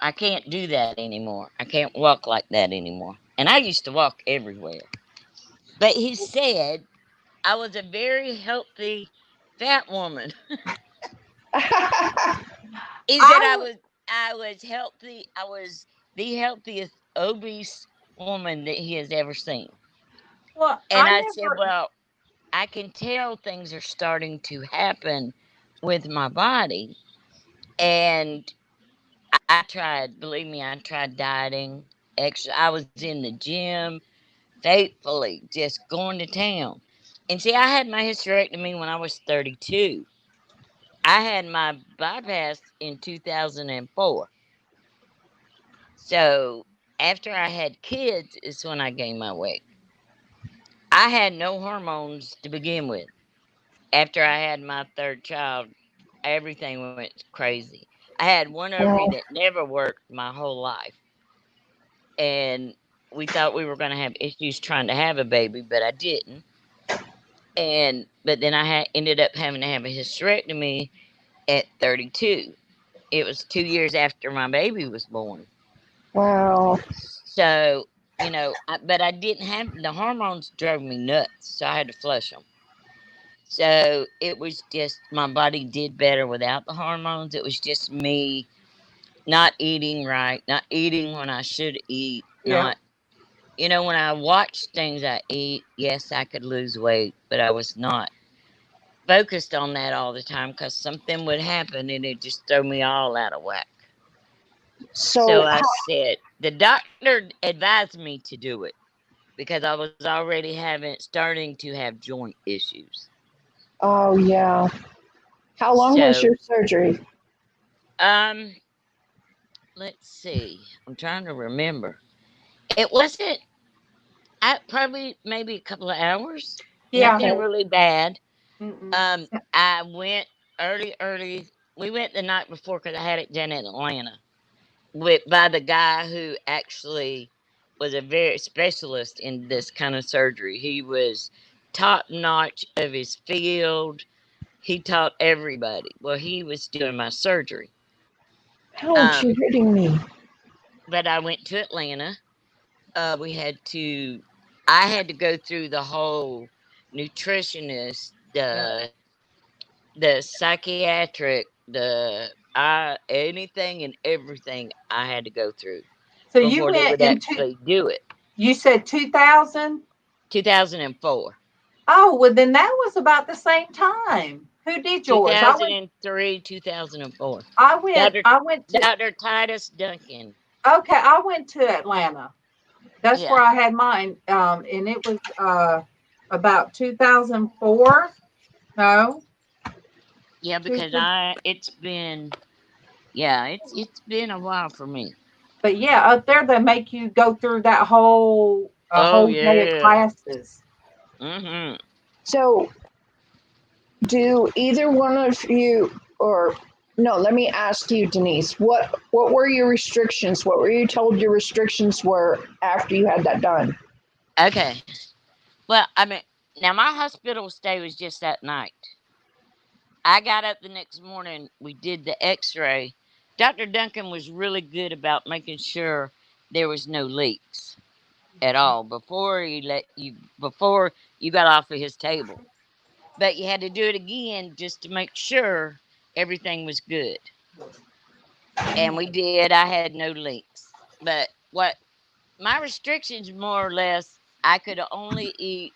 I can't do that anymore. I can't walk like that anymore. And I used to walk everywhere. But he said I was a very healthy fat woman. He said I I was healthy. I was the healthiest obese woman that he has ever seen. well, And I I said, never. "Well, I can tell things are starting to happen with my body." And I tried, believe me, I tried dieting, extra. I was in the gym faithfully, just going to town. And see, I had my hysterectomy when I was 32. I had my bypass in 2004. So after I had kids is when I gained my weight. I had no hormones to begin with. After I had my third child, everything went crazy. I had one ovary Wow. that never worked my whole life. And we thought we were going to have issues trying to have a baby, but I didn't. And but then I ended up having to have a hysterectomy at 32. It was 2 years after my baby was born. Wow. So, but I didn't have the hormones drove me nuts, so I had to flush them. So it was just my body did better without the hormones. It was just me not eating right, not eating when I should eat, Yeah. not, when I watched things I eat, yes, I could lose weight, but I was not focused on that all the time because something would happen and it just throw me all out of whack. So So, I said, the doctor advised me to do it because I was already starting to have joint issues. oh yeah. How long was So, your surgery? um, let's see. I'm trying to remember. It wasn't. I probably maybe a couple of hours. Yeah. Nothing really bad. Mm-mm. I went early. We went the night before because I had it done in Atlanta by the guy who actually was a very specialist in this kind of surgery. He was top notch of his field. He taught everybody. Well, he was doing my surgery. Ouch, Um, you're hitting me. but I went to Atlanta. We had to. I had to go through the whole nutritionist, Yeah. the psychiatric, anything and everything I had to go through So you before they went would into. actually do it. You said 2000. 2004, Oh, well, then that was about the same time. Who did yours? 2003, 2004. I went. Dr. I went to. Dr. Titus Duncan. Okay, I went to Atlanta. That's Yeah. where I had mine. And it was about 2004. No, Yeah, two, because it's been a while for me. but yeah, up there they make you go through that whole a Oh whole day of yeah. classes. Mhm. So, do either one of you, or no, let me ask you, Denise, what were your restrictions? What were you told your restrictions were after you had that done? Okay. Well, I mean, now my hospital stay was just that night. I got up the next morning. We did the X-ray. Dr. Duncan was really good about making sure there was no leaks at all before you got off of his table. But you had to do it again just to make sure everything was good. And we did. I had no leaks. But my restrictions more or less, I could only eat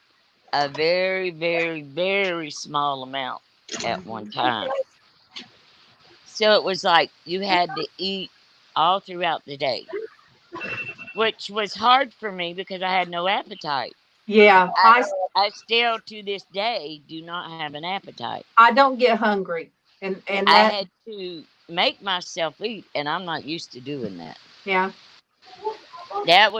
a very, very, very small amount at one time. So it was like you had to eat all throughout the day, which was hard for me because I had no appetite. Yeah, I I still to this day do not have an appetite. I don't get hungry, and I that had to make myself eat, and I'm not used to doing that. yeah That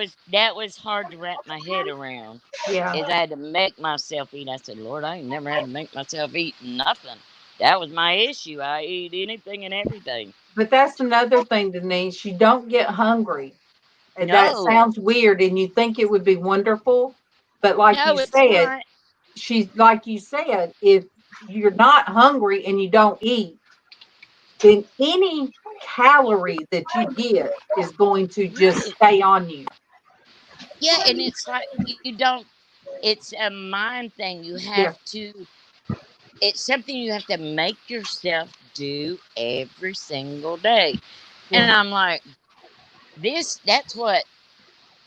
was hard to wrap my head around. yeah. Is I had to make myself eat. I said, Lord, I ain't never had to make myself eat nothing. That was my issue. I eat anything and everything. But that's another thing, Denise. You don't get hungry. And that No, sounds weird, and you think it would be wonderful, but no, it's not. she's like you said, if you're not hungry and you don't eat, then any calorie that you get is going to just Right. stay on you. Yeah, and it's like you don't. It's a mind thing. You have Yeah, to. It's something you have to make yourself do every single day. And yeah. I'm like, this. That's what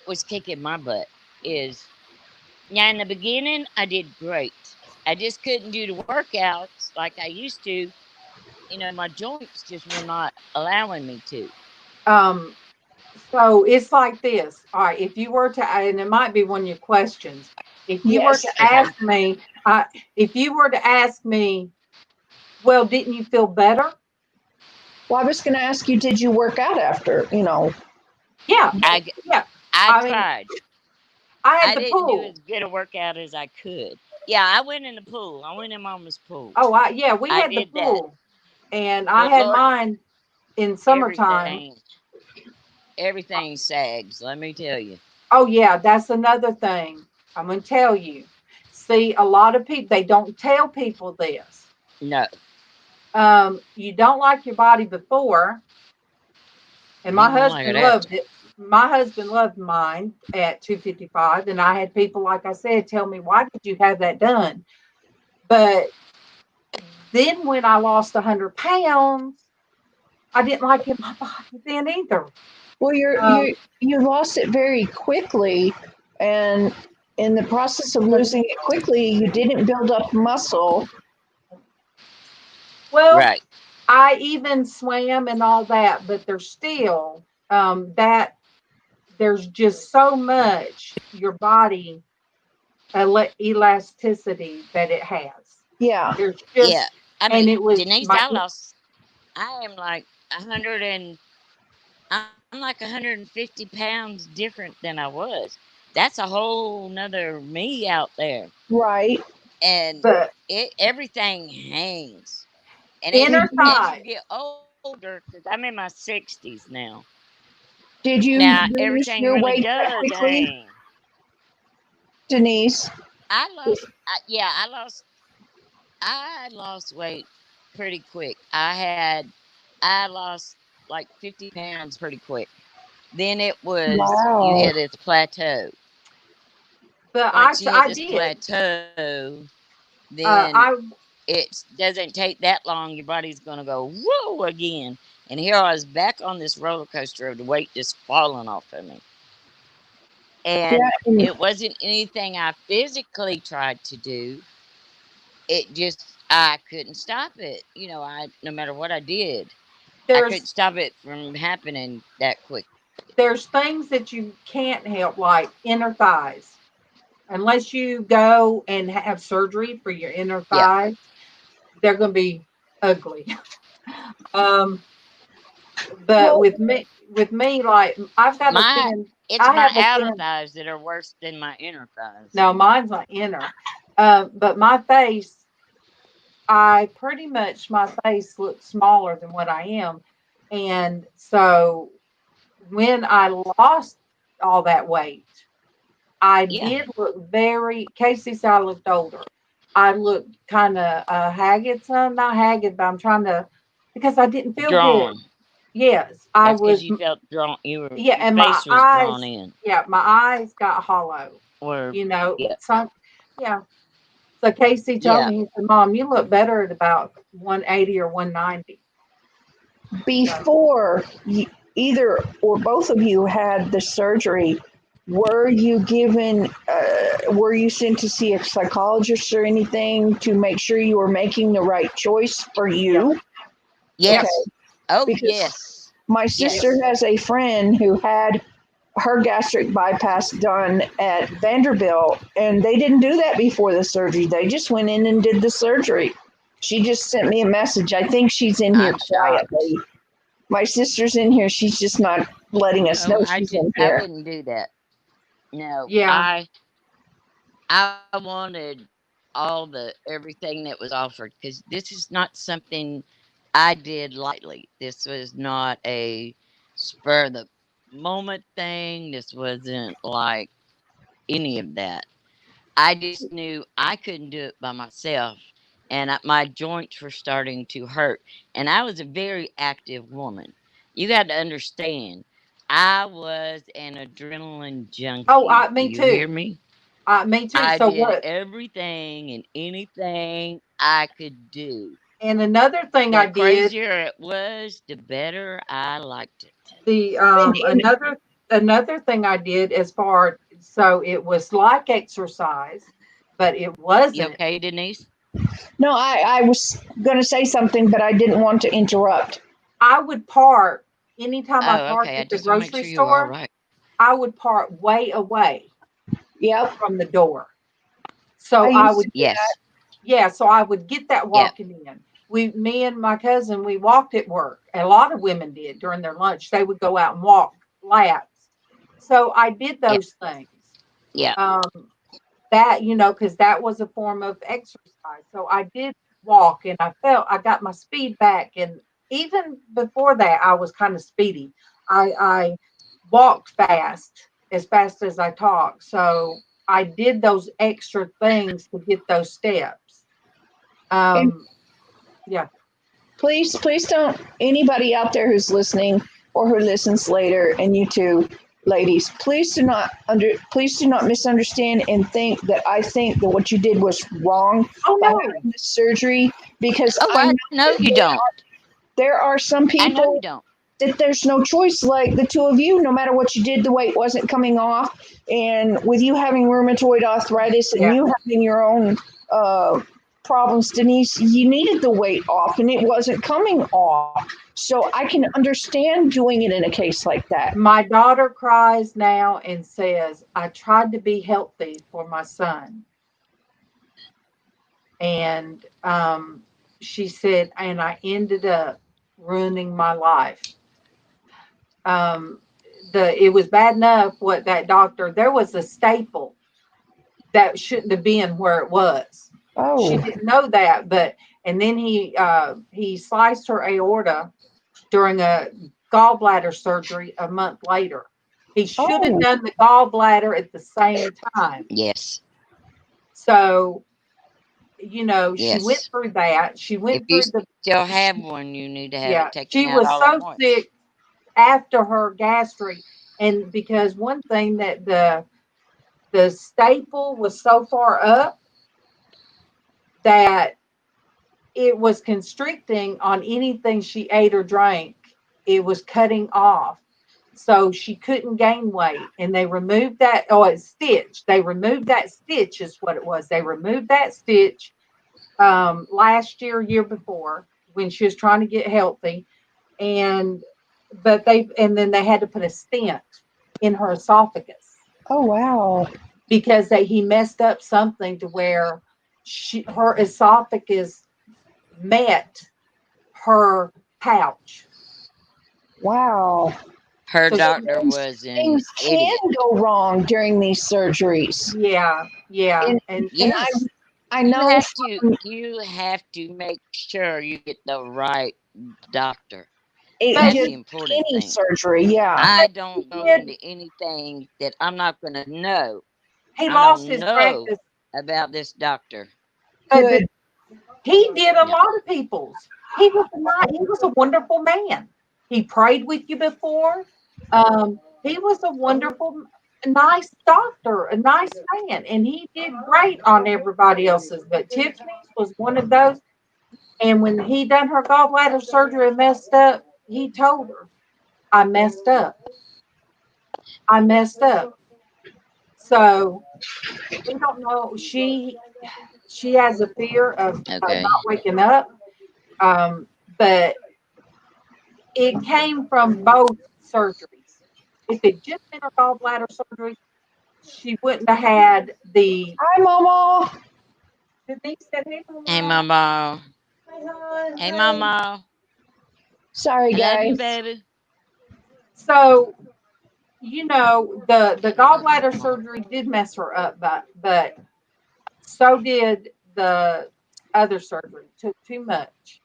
was kicking my butt. Is now in the beginning I did great. I just couldn't do the workouts like I used to. My joints just were not allowing me to. Um, so it's like this. All right, if you were to, and it might be one of your questions, if you were to Yes. Okay. ask me, if you were to ask me, well, didn't you feel better? Well, I was going to ask you, did you work out after? Yeah, I yeah. I I mean, tried. I had I the didn't do pool. as good a workout as I could. Yeah, I went in the pool. I went in Mama's pool. Oh, yeah, we I had the did that. pool, and I But had Lord, mine in summertime. everything, everything sags. Let me tell you. Oh, yeah, that's another thing I'm going to tell you. See, a lot of people, they don't tell people this. No, You don't like your body before, and you won't like it after. My husband loved mine at 255, and I had people, like I said, tell me, why did you have that done? But then when I lost 100 pounds, I didn't like it in my body then either. Well, Um, you lost it very quickly, and in the process of losing it quickly, you didn't build up muscle. well, Right. I even swam and all that, but there's still that there's just so much your body elasticity that it has. Yeah. There's Yeah. just, I and mean, it was Denise, my, I am like 100 and, I'm like 150 pounds different than I was. That's a whole nother me out there. Right. And but everything hangs. And inner as you thigh. get older, because I'm in my 60s now, Did now you lose everything your really weight that does quickly, hang. Denise? Yeah, I lost weight pretty quick. I lost like 50 pounds pretty quick. Then it was you Wow. hit this plateau. But Once you hit I this did. plateau, then I it doesn't take that long. Your body's gonna go whoa again. And here I was back on this roller coaster of the weight just falling off of me. Yeah. And And it wasn't anything I physically tried to do. It just I couldn't stop it. I no matter what I did, I couldn't there's stop it from happening that quick. there's things that you can't help, like inner thighs, unless you go and have surgery for your inner Yeah, thighs. They're going to be ugly. Um, but well, with me, like I've got a my thin, it's I my have a outer thin. thighs that are worse than my inner thighs. No, mine's not inner. But my face, my face looks smaller than what I am, and so when I lost all that weight, I Yeah, did look Casey said I looked older. I looked kind of haggard, some not haggard, but I'm trying to, because I didn't feel good. drawn. Yes, I That's because was. you felt drawn. Yeah, Your and my face was drawn eyes. in. Yeah, my eyes got hollow. Or yeah, Some. Yeah. So Casey told yeah, me, he said, "Mom, you look better at about 180 or 190." So before either or both of you had the surgery, were you given, were you sent to see a psychologist or anything to make sure you were making the right choice for you? Yes. Okay. Oh, Because yes. my sister has a friend who had her gastric bypass done at Vanderbilt, and they didn't do that before the surgery. They just went in and did the surgery. She just sent me a message. I think she's in here I'm shocked. quietly. My sister's in here. She's just not letting us know No, she's in I here. wouldn't do that. No, Yeah. I wanted all the everything that was offered because this is not something I did lightly. This was not a spur of the moment thing. This wasn't like any of that. I just knew I couldn't do it by myself, and my joints were starting to hurt. And I was a very active woman. You got to understand, I was an adrenaline Oh, junkie. Do me you hear too. me? Me too. I So did what? everything and anything I could do. And another thing I The did, crazier it was, the better I liked it. the And another thing I did as far so it was like exercise, but it You wasn't. okay, Denise? no, I was going to say something, but I didn't want to interrupt. I would park anytime I Oh, parked okay. I at the just want to make grocery sure you were all store. right. I would park way away Yep. from the door. I So I used would, to, Yes. yeah, so I would get that Yep. walking in. Me and my cousin, we walked at work. A lot of women did during their lunch. They would go out and walk laps. So I did Yep. those things. Yep. Um, that, because that was a form of exercise. So I did walk and I got my speed back. And even before that, I was kind of speedy. I walked fast as I talked. So I did those extra things to get those steps. and Um, yeah. please don't, anybody out there who's listening or who listens later, and you too, ladies, please do not misunderstand and think that I think that what you did was wrong Oh by no. having the surgery, because Oh, I know I know you don't. there are some I know you people don't. that there's no choice, like the two of you. No matter what you did, the weight wasn't coming off, and with you having rheumatoid arthritis and Yeah. you having your own problems, Denise, you needed the weight off and it wasn't coming off. So I can understand doing it in a case like that. My daughter cries now and says, I tried to be healthy for my son. And she said, and I ended up ruining my life. Um, it was bad enough what that doctor, there was a staple that shouldn't have been where it was. She Oh, didn't know that, and then he sliced her aorta during a gallbladder surgery a month later. He should have oh, done the gallbladder at the same time. Yes. So, she went Yes. through that. She If went you through still have one, you need to have yeah, it taken she out was all at so once. sick after her gastric. And because one thing that the staple was so far up that it was constricting on anything she ate or drank. It was cutting off. So she couldn't gain weight. And they removed that. Oh, it's stitch. They removed that stitch, is what it was. They removed that stitch last year before, when she was trying to get healthy. And and then they had to put a stent in her esophagus oh, wow. because he messed up something to where her esophagus met her pouch. Wow. Her So doctor was an Things can idiot. go wrong during these surgeries. yeah, And, and and Yes. I know from, You have to make sure you get the right doctor. it but That's just the important any thing. surgery, yeah. I don't he go did. into anything that I'm not going to know. He I lost don't his know practice, about this doctor. but Good. he did a Yeah. lot of people's. He was a wonderful man. He prayed with you before. He was a wonderful, nice doctor, a nice man, and he did great on everybody else's. But Tiffany's was one of those. And when he done her gallbladder surgery and messed up, he told her, "I messed up. I messed up." So we don't know. She has a fear of Okay. not waking up, but it came from both surgeries. If it just been a gallbladder surgery, she wouldn't have had the. Hi, Mama. Denise said, "Hey, Hey, Mama." Mama. Hi, hon. Hey, Hi. Mama. Sorry, I love you, guys. baby. So the gallbladder surgery did mess her up, but so did the other surgery. Took too much.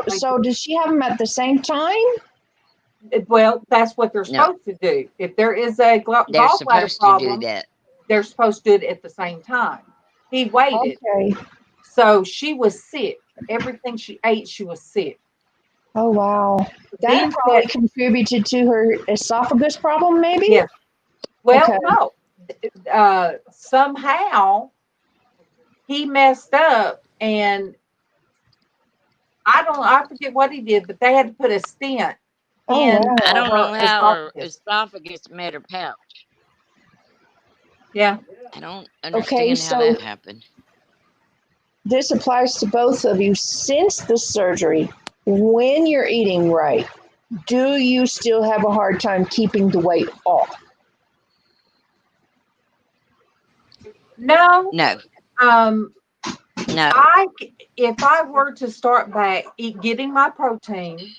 Like, So does she have them at the same time? well, that's what they're No, supposed to do. If there is a they're gallbladder supposed to do problem, that. they're supposed to do it at the same time. He waited, Okay. so she was sick. Everything she ate, she was sick. Oh, wow. That Then probably said, contributed to her esophagus problem, maybe? "Yeah, well, Okay. no, somehow he messed up, and I forget what he did, but they had to put a stent Oh, in I wow. don't her know how her esophagus." esophagus met her pouch. Yeah. I don't Okay, understand how so that happened. this applies to both of you. Since the surgery, when you're eating right, do you still have a hard time keeping the weight off? No. No, Um. no. If I were to start back getting my protein,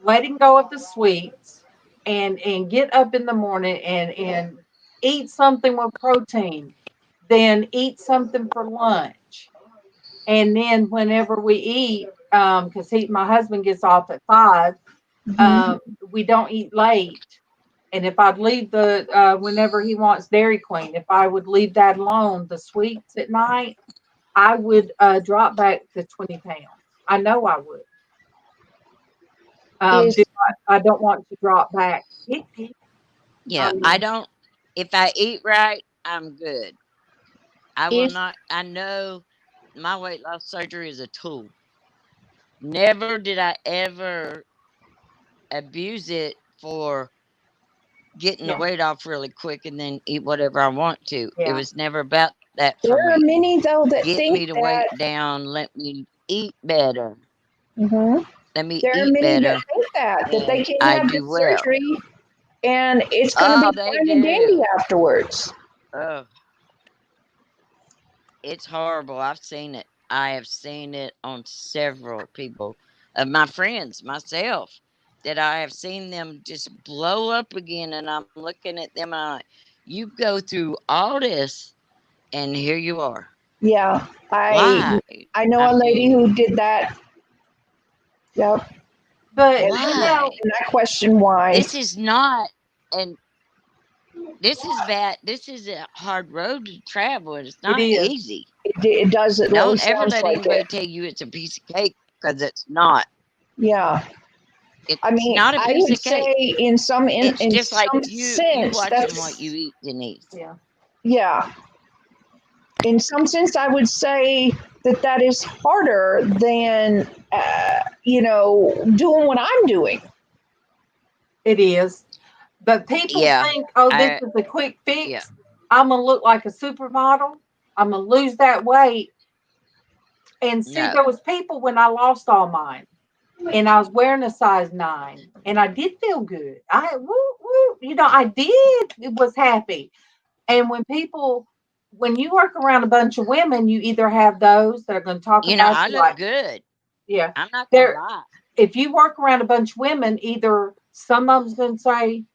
letting go of the sweets, and get up in the morning and eat something with protein, then eat something for lunch, and then whenever we eat, because my husband gets off at 5, Mhm. we don't eat late. And if I'd leave the whenever he wants Dairy Queen, if I would leave that alone, the sweets at night, I would drop back to 20 pounds. I know I would. Is I don't want to drop back. Yeah, I Um, don't. If I eat right, I'm good. I will is not. I know my weight loss surgery is a tool. Never did I ever abuse it for getting the yeah, weight off really quick and then eat whatever I want to. It yeah. was never about that for there are me. many though that Get think me to that weight down. Let me eat better. mhm, Let me there are eat many that better, think that they and can I have the do well. surgery and it's going to Oh, be they fine and dandy do. afterwards. Oh, it's horrible. I've seen it. I have seen it on several people of my friends, myself, that I have seen them just blow up again. And I'm looking at them and I'm like, you go through all this and here you are. Yeah, Why? I know I a lady mean, who did that. Yep, But why? and I question why. This is not, and this is bad. This is a hard road to travel. And it's it not is. easy. It does. It really Don't ever sounds let like it. anybody tell you it's a piece of cake because it's not. Yeah, I It's mean, not a I piece would of cake. say It's in just like some you sense watching what you that's eat, Denise. Yeah. yeah. In some sense, I would say that that is harder than doing what I'm doing. It is. But people Yeah, think, oh, this I is a quick yeah fix. I'm gonna look like a supermodel. I'm gonna lose that weight. And see, no. there was people when I lost all mine, and I was wearing a size 9, and I did feel good. Woo woo, I did. It was happy. And when you work around a bunch of women, you either have those that are going to talk You know, about I you look like, good. yeah, I'm not gonna there. lie. If you work around a bunch of women, either some of them's going to say,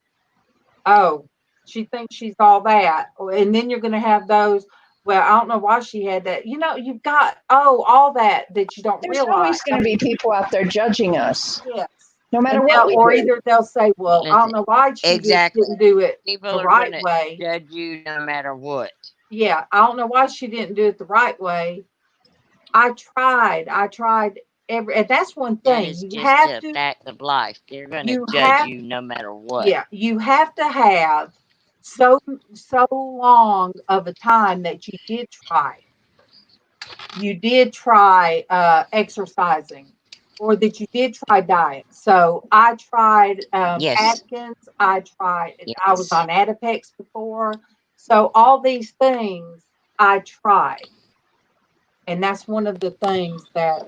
"Oh, she thinks she's all that," and then you're going to have those. Well, I don't know why she had that. You've got all that you don't There's realize. always going I to be mean, people out there judging us, yes. no matter And what we or do. either they'll say, "Well, I Listen, don't know why she just exactly. didn't do it People the are right gonna way." judge you no matter what. Yeah, I don't know why she didn't do it the right way. I tried and that's one That thing. is just a To fact of life. They're gonna you judge have you no matter what. yeah, you have to have so long of a time that you did try. You did try exercising. or that you did try diet. So I tried Yes. Atkins. I was Yes. on Adipex before. So all these things I tried. And that's one of the things that,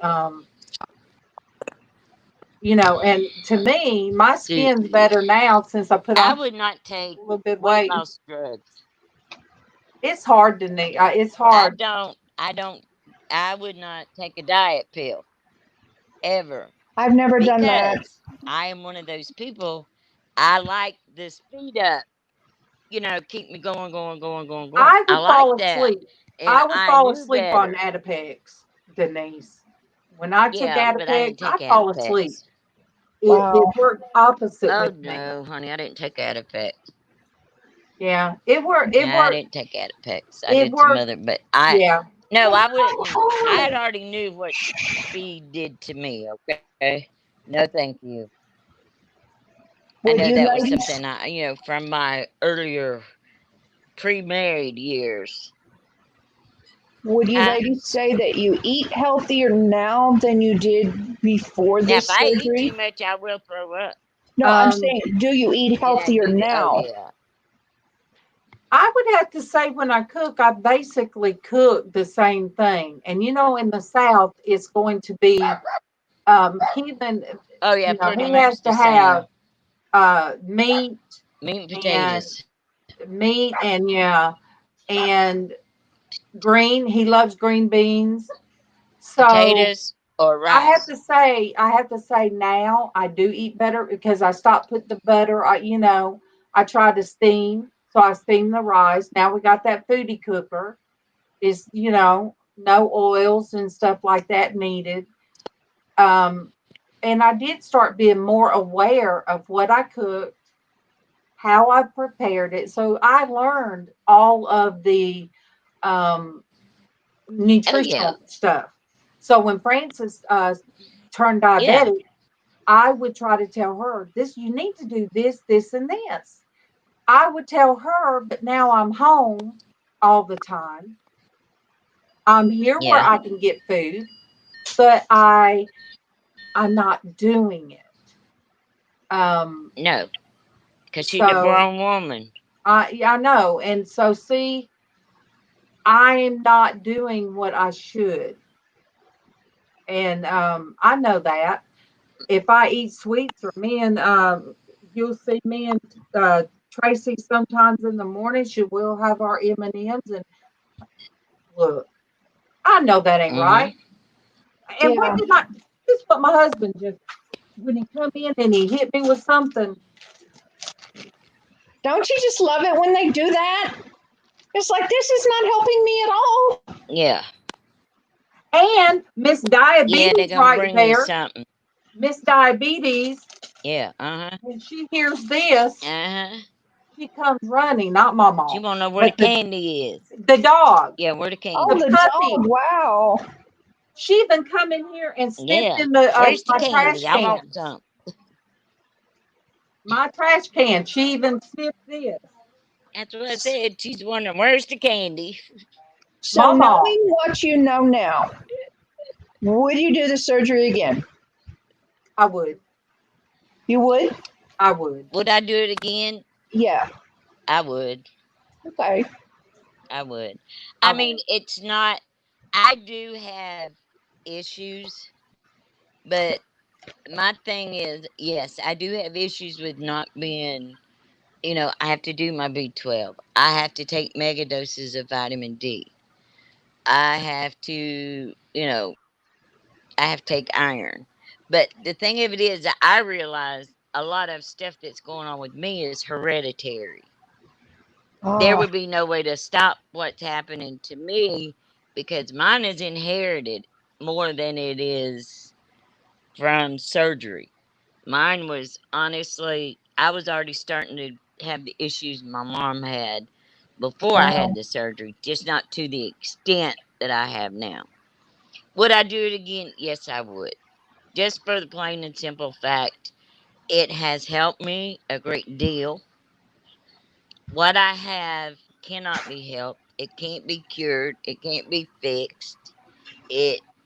and to me, my See, skin's better now since I put I on would not take a little bit weight weight. loss drugs. It's hard to need. It's I hard. don't. I don't. I would not take a diet pill ever I've never done that. because I am one of those people. I like the speed up. Keep me going, going, going, going, going. I I would like fall that, asleep. and I would I fall knew asleep on better. Adipex, Denise. When I took Yeah, but I Adipex, didn't take I'd fall asleep. Adipex. It Wow. worked opposite Oh with me. no, honey, I didn't take Adipex. Yeah, it worked. It Yeah, I worked. didn't take Adipex. I It did some worked. other, but I Yeah. no, I wouldn't. I had already knew what speed did to me. Okay, no, thank you. I know Would that you was ladies something from my earlier pre-married years. would you Huh? ladies say that you eat healthier now than you did before Now, if this I eat too surgery? much, I will throw up. No, I'm Um, saying, do you eat Did I healthier do that? Oh now? yeah. I would have to say when I cook, I basically cook the same thing. And in the South, it's going to be heathen. Oh yeah, pretty He much has the to have same. meat Meat and and potatoes, yeah, and green. He loves green beans. So potatoes or rice. I have to say now I do eat better because I stopped putting the butter. I try to steam, so I steam the rice. Now we got that foodie cooker. Is no oils and stuff like that needed. Um, and I did start being more aware of what I cooked, how I prepared it. So I learned all of the um, Oh yeah, nutritional stuff. So when Frances turned yeah. diabetic, I would try to tell her, this, you need to do this, this, and this. I would tell her, but now I'm home all the time. I'm here where Yeah. I can get food, but I'm not doing it. No, because she's a So grown woman. I know. And so see, I am not doing what I should. And I know that. If I eat sweets or you'll see me and Tracy sometimes in the morning. She will have our M&Ms, and look, I know that ain't right. Mm-hmm. And what Yeah. did I? This is what my husband just when he come in and he hit me with something. Don't you just love it when they do that? It's like, this is not helping me at all. Yeah. And Miss Yeah, they're Diabetes gonna right bring you there. something. Miss Diabetes, Yeah. Uh huh. when she hears this, Uh huh. she comes running. Not my She mom, wanna know where the but candy is. the dog, Yeah, where the Oh, the candy the is. puppy. dog. Wow. She even come in here and sniffed Yeah. in the Where's the my trash candy? I want cans. some. My trash can. She even sniffed this. That's what I said. She's wondering where's the candy. So, Mama, knowing what you know now, would you do the surgery again? I would. You would? I would. Would I do it again? Yeah. I would. Okay. I would. I I would. mean, it's not. I do have issues, but my thing is, yes, I do have issues with not being. I have to do my B12. I have to take mega doses of vitamin D. I have to, I have to take iron. But the thing of it is that I realize a lot of stuff that's going on with me is hereditary. There Oh, would be no way to stop what's happening to me because mine is inherited more than it is from surgery. Mine was honestly, I was already starting to have the issues my mom had before I had wow. the surgery, just not to the extent that I have now. Would I do it again? Yes, I would. Just for the plain and simple fact, it has helped me a great deal. What I have cannot be helped. It can't be cured. It can't be fixed.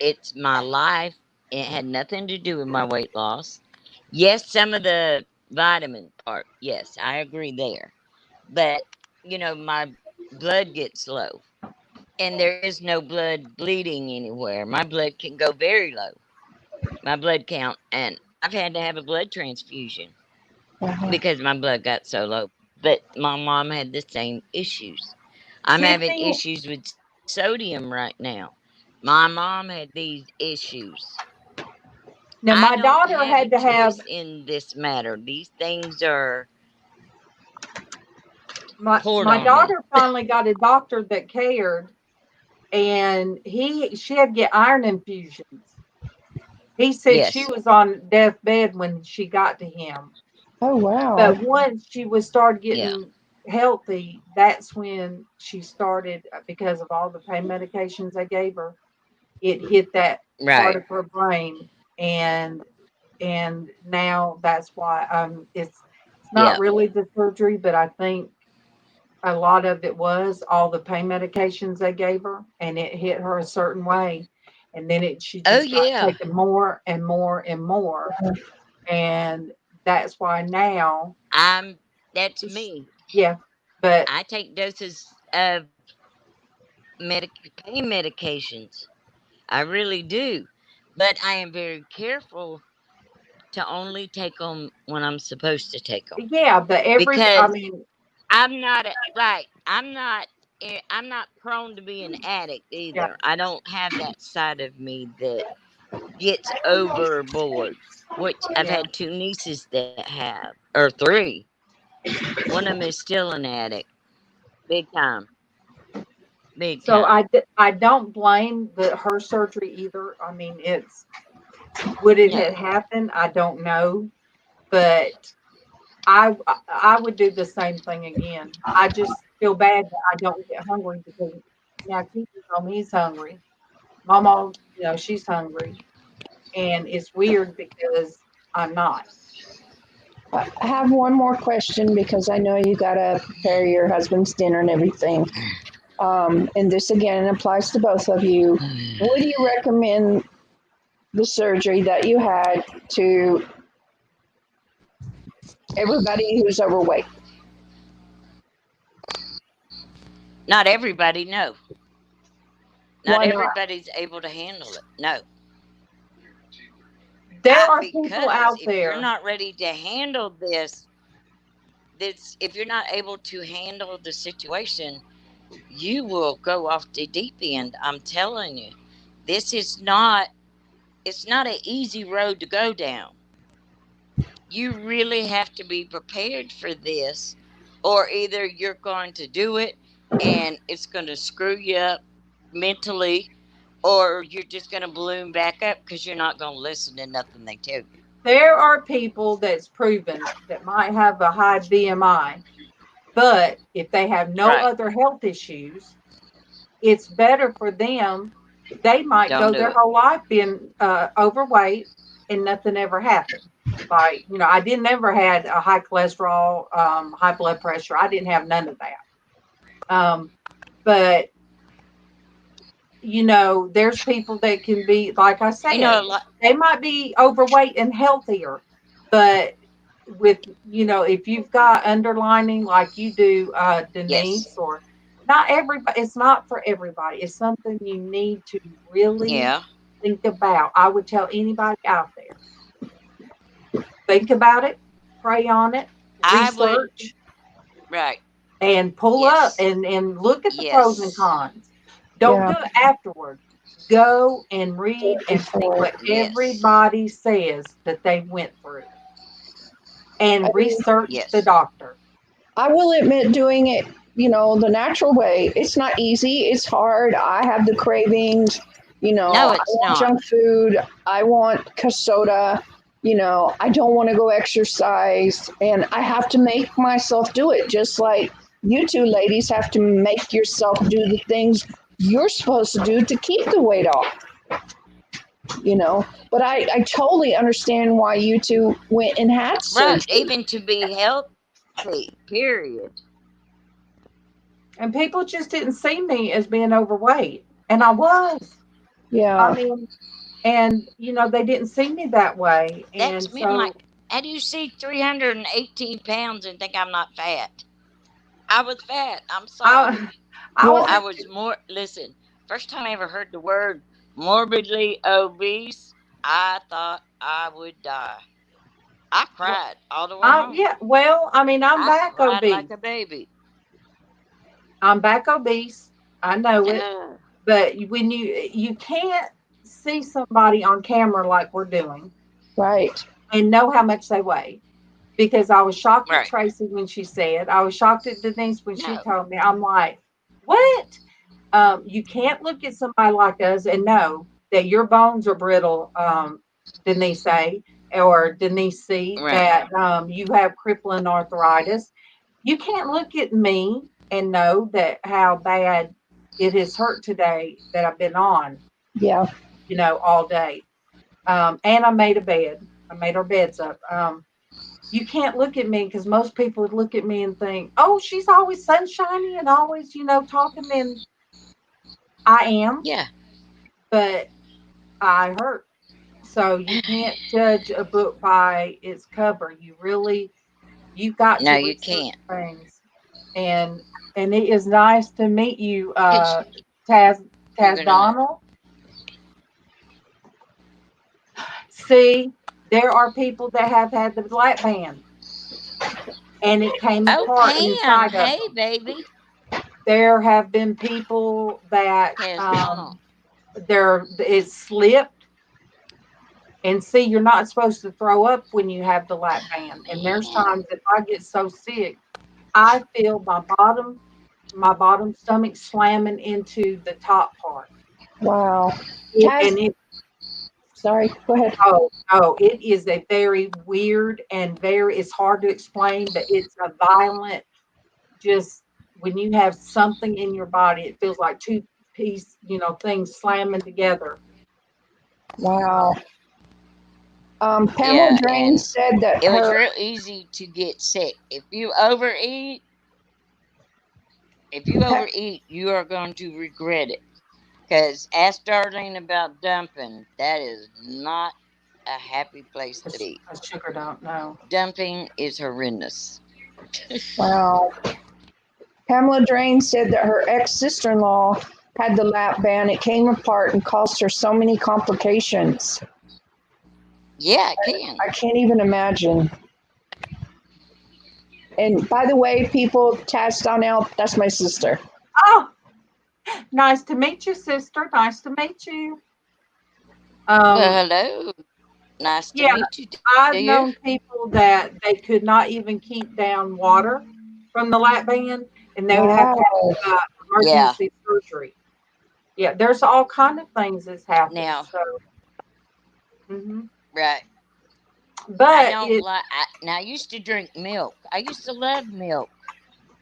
It's my life. It had nothing to do with my weight loss. Yes, some of the vitamin part. Yes, I agree there. But, my blood gets low. And there is no blood bleeding anywhere. My blood can go very low, my blood count. And I've had to have a blood transfusion Uh-huh. because my blood got so low. But my mom had the same issues. I'm having Tiffany, issues with sodium right now. My mom had these issues. now I my don't daughter have a had to have choice in this matter. These things are my poured my on me. daughter finally got a doctor that cared, and she had to get iron infusions. He said she Yes. was on deathbed when she got to him. Oh, But wow. once she was started Yeah. getting healthy, that's when she started, because of all the pain medications I gave her, it hit that part Right. of her brain, and now that's why it's not Yeah. really the surgery, but I think a lot of it was all the pain medications they gave her, and it hit her a certain way, and then she Oh, just got yeah. taking more and more and more, and that's why now, I'm. That's sh me. yeah, but I take doses of pain medications. I really do. But I am very careful to only take them when I'm supposed to take them yeah, but I because mean, I'm not right. I'm not prone to be an addict yeah, either. I don't have that side of me that gets overboard. Which I've yeah. had two nieces that have, or three. One of them is still an addict, big time, big So time. I don't blame her surgery either. I mean, would it No, have happened? I don't know, but I would do the same thing again. I just feel bad that I don't get hungry, because now Keithan's home, he's hungry. Mama, she's hungry, and it's weird because I'm not. I have one more question because I know you got to prepare your husband's dinner and everything. And this again applies to both of you. Would you recommend the surgery that you had to everybody who's overweight? not everybody. No, not Why not? everybody's able to handle it. No, There are people because out if you're there. not ready to handle this, if you're not able to handle the situation, you will go off the deep end. I'm telling you, this is not. It's not an easy road to go down. You really have to be prepared for this, or either you're going to do it and it's going to screw you up mentally, or you're just going to balloon back up because you're not going to listen to nothing they tell you. There are people that's proven that might have a high BMI, but if they have no Right. other health issues, it's better for them. They might Don't go do their it. whole life being overweight and nothing ever happened. Like, I didn't ever had a high cholesterol, high blood pressure. I didn't have none of that. But there's people that can be, like I You know, said, a lot. they might be overweight and healthier, but with, if you've got underlining like you do, Yes. Denise, or not everybody, it's not for everybody. It's something you need to really Yeah. think about. I would tell anybody out there, think about it, pray on it, I would. research, Right. and pull up Yes. and look at the pros and Yes. cons. Don't Yeah, do it afterward. Go and read and see before. what Yes. everybody says that they went through, I and mean, research the Yes. doctor. I will admit doing it, the natural way, it's not easy. It's hard. I have the cravings. No, I it's want not. junk food. I want soda. I don't want to go exercise. And I have to make myself do it, just like you two ladies have to make yourself do the things you're supposed to do to keep the weight off, But I totally understand why you two went and had Right. surgery. Even to be healthy, period. And people just didn't see me as being overweight, and I was. I Yeah. mean, And they didn't see me that way, and That's me. I'm so like, how do you see 318 pounds and think I'm not fat? I was fat. I'm sorry. I I Well, I wasn't. was more, listen, first time I ever heard the word morbidly obese, I thought I would die. I cried all the way home. Yeah, well, I mean, I'm I back cried like obese. a baby. I'm back obese. I know it. Yeah. But when you can't see somebody on camera like we're doing right. and know how much they weigh, because I was shocked at Right. Tracy when she said, I was shocked at Denise when she No. told me. I'm like, what? You can't look at somebody like us and know that your bones are brittle, Denise A, or Denise C, Right. that you have crippling arthritis. You can't look at me and know that how bad it has hurt today that I've been on, Yeah. all day. And I made a bed. I made our beds up. You can't look at me because most people would look at me and think, "Oh, she's always sunshiny and always, talking." And I am, Yeah. but I hurt. So you can't judge a book by its cover. You've got No, to you research can't. things. And it is nice to meet you, Cause Taz you're Taz gonna. Donald. See, there are people that have had the black band and it came Oh, apart Pam. inside of Hey, them. baby. There have been people that Taz Donald. it slipped. And see, you're not supposed to throw up when you have the lap band. And there's Man. times if I get so sick, I feel my bottom stomach slamming into the top part. Wow. It, Taz, and it sorry, go ahead. oh, it is a very weird and it's hard to explain, but it's a violent, just when you have something in your body, it feels like two piece, things slamming together. Wow. Pamela Yeah, Drain and said that it was her, real easy to get sick. If you overeat, you are going to regret it. Because ask Darlene about dumping. That is not a happy place to be. A sugar don't know. Dumping is horrendous. wow. Pamela Drain said that her ex sister in law had the lap band. It came apart and caused her so many complications. Yeah, it can. I can't even imagine. And by the way, people, Taz Donnell, that's my sister. Oh, nice to meet you, sister. Nice to meet you. Um, Well, hello. Nice to yeah, meet you, I've dear. known people that they could not even keep down water from the lap band, and they would have to Wow. have Yeah. emergency surgery. Yeah, there's all kind of things that's happened. Now, So, mhm. right. I But don't like. Now, I used to drink milk. I used to love milk.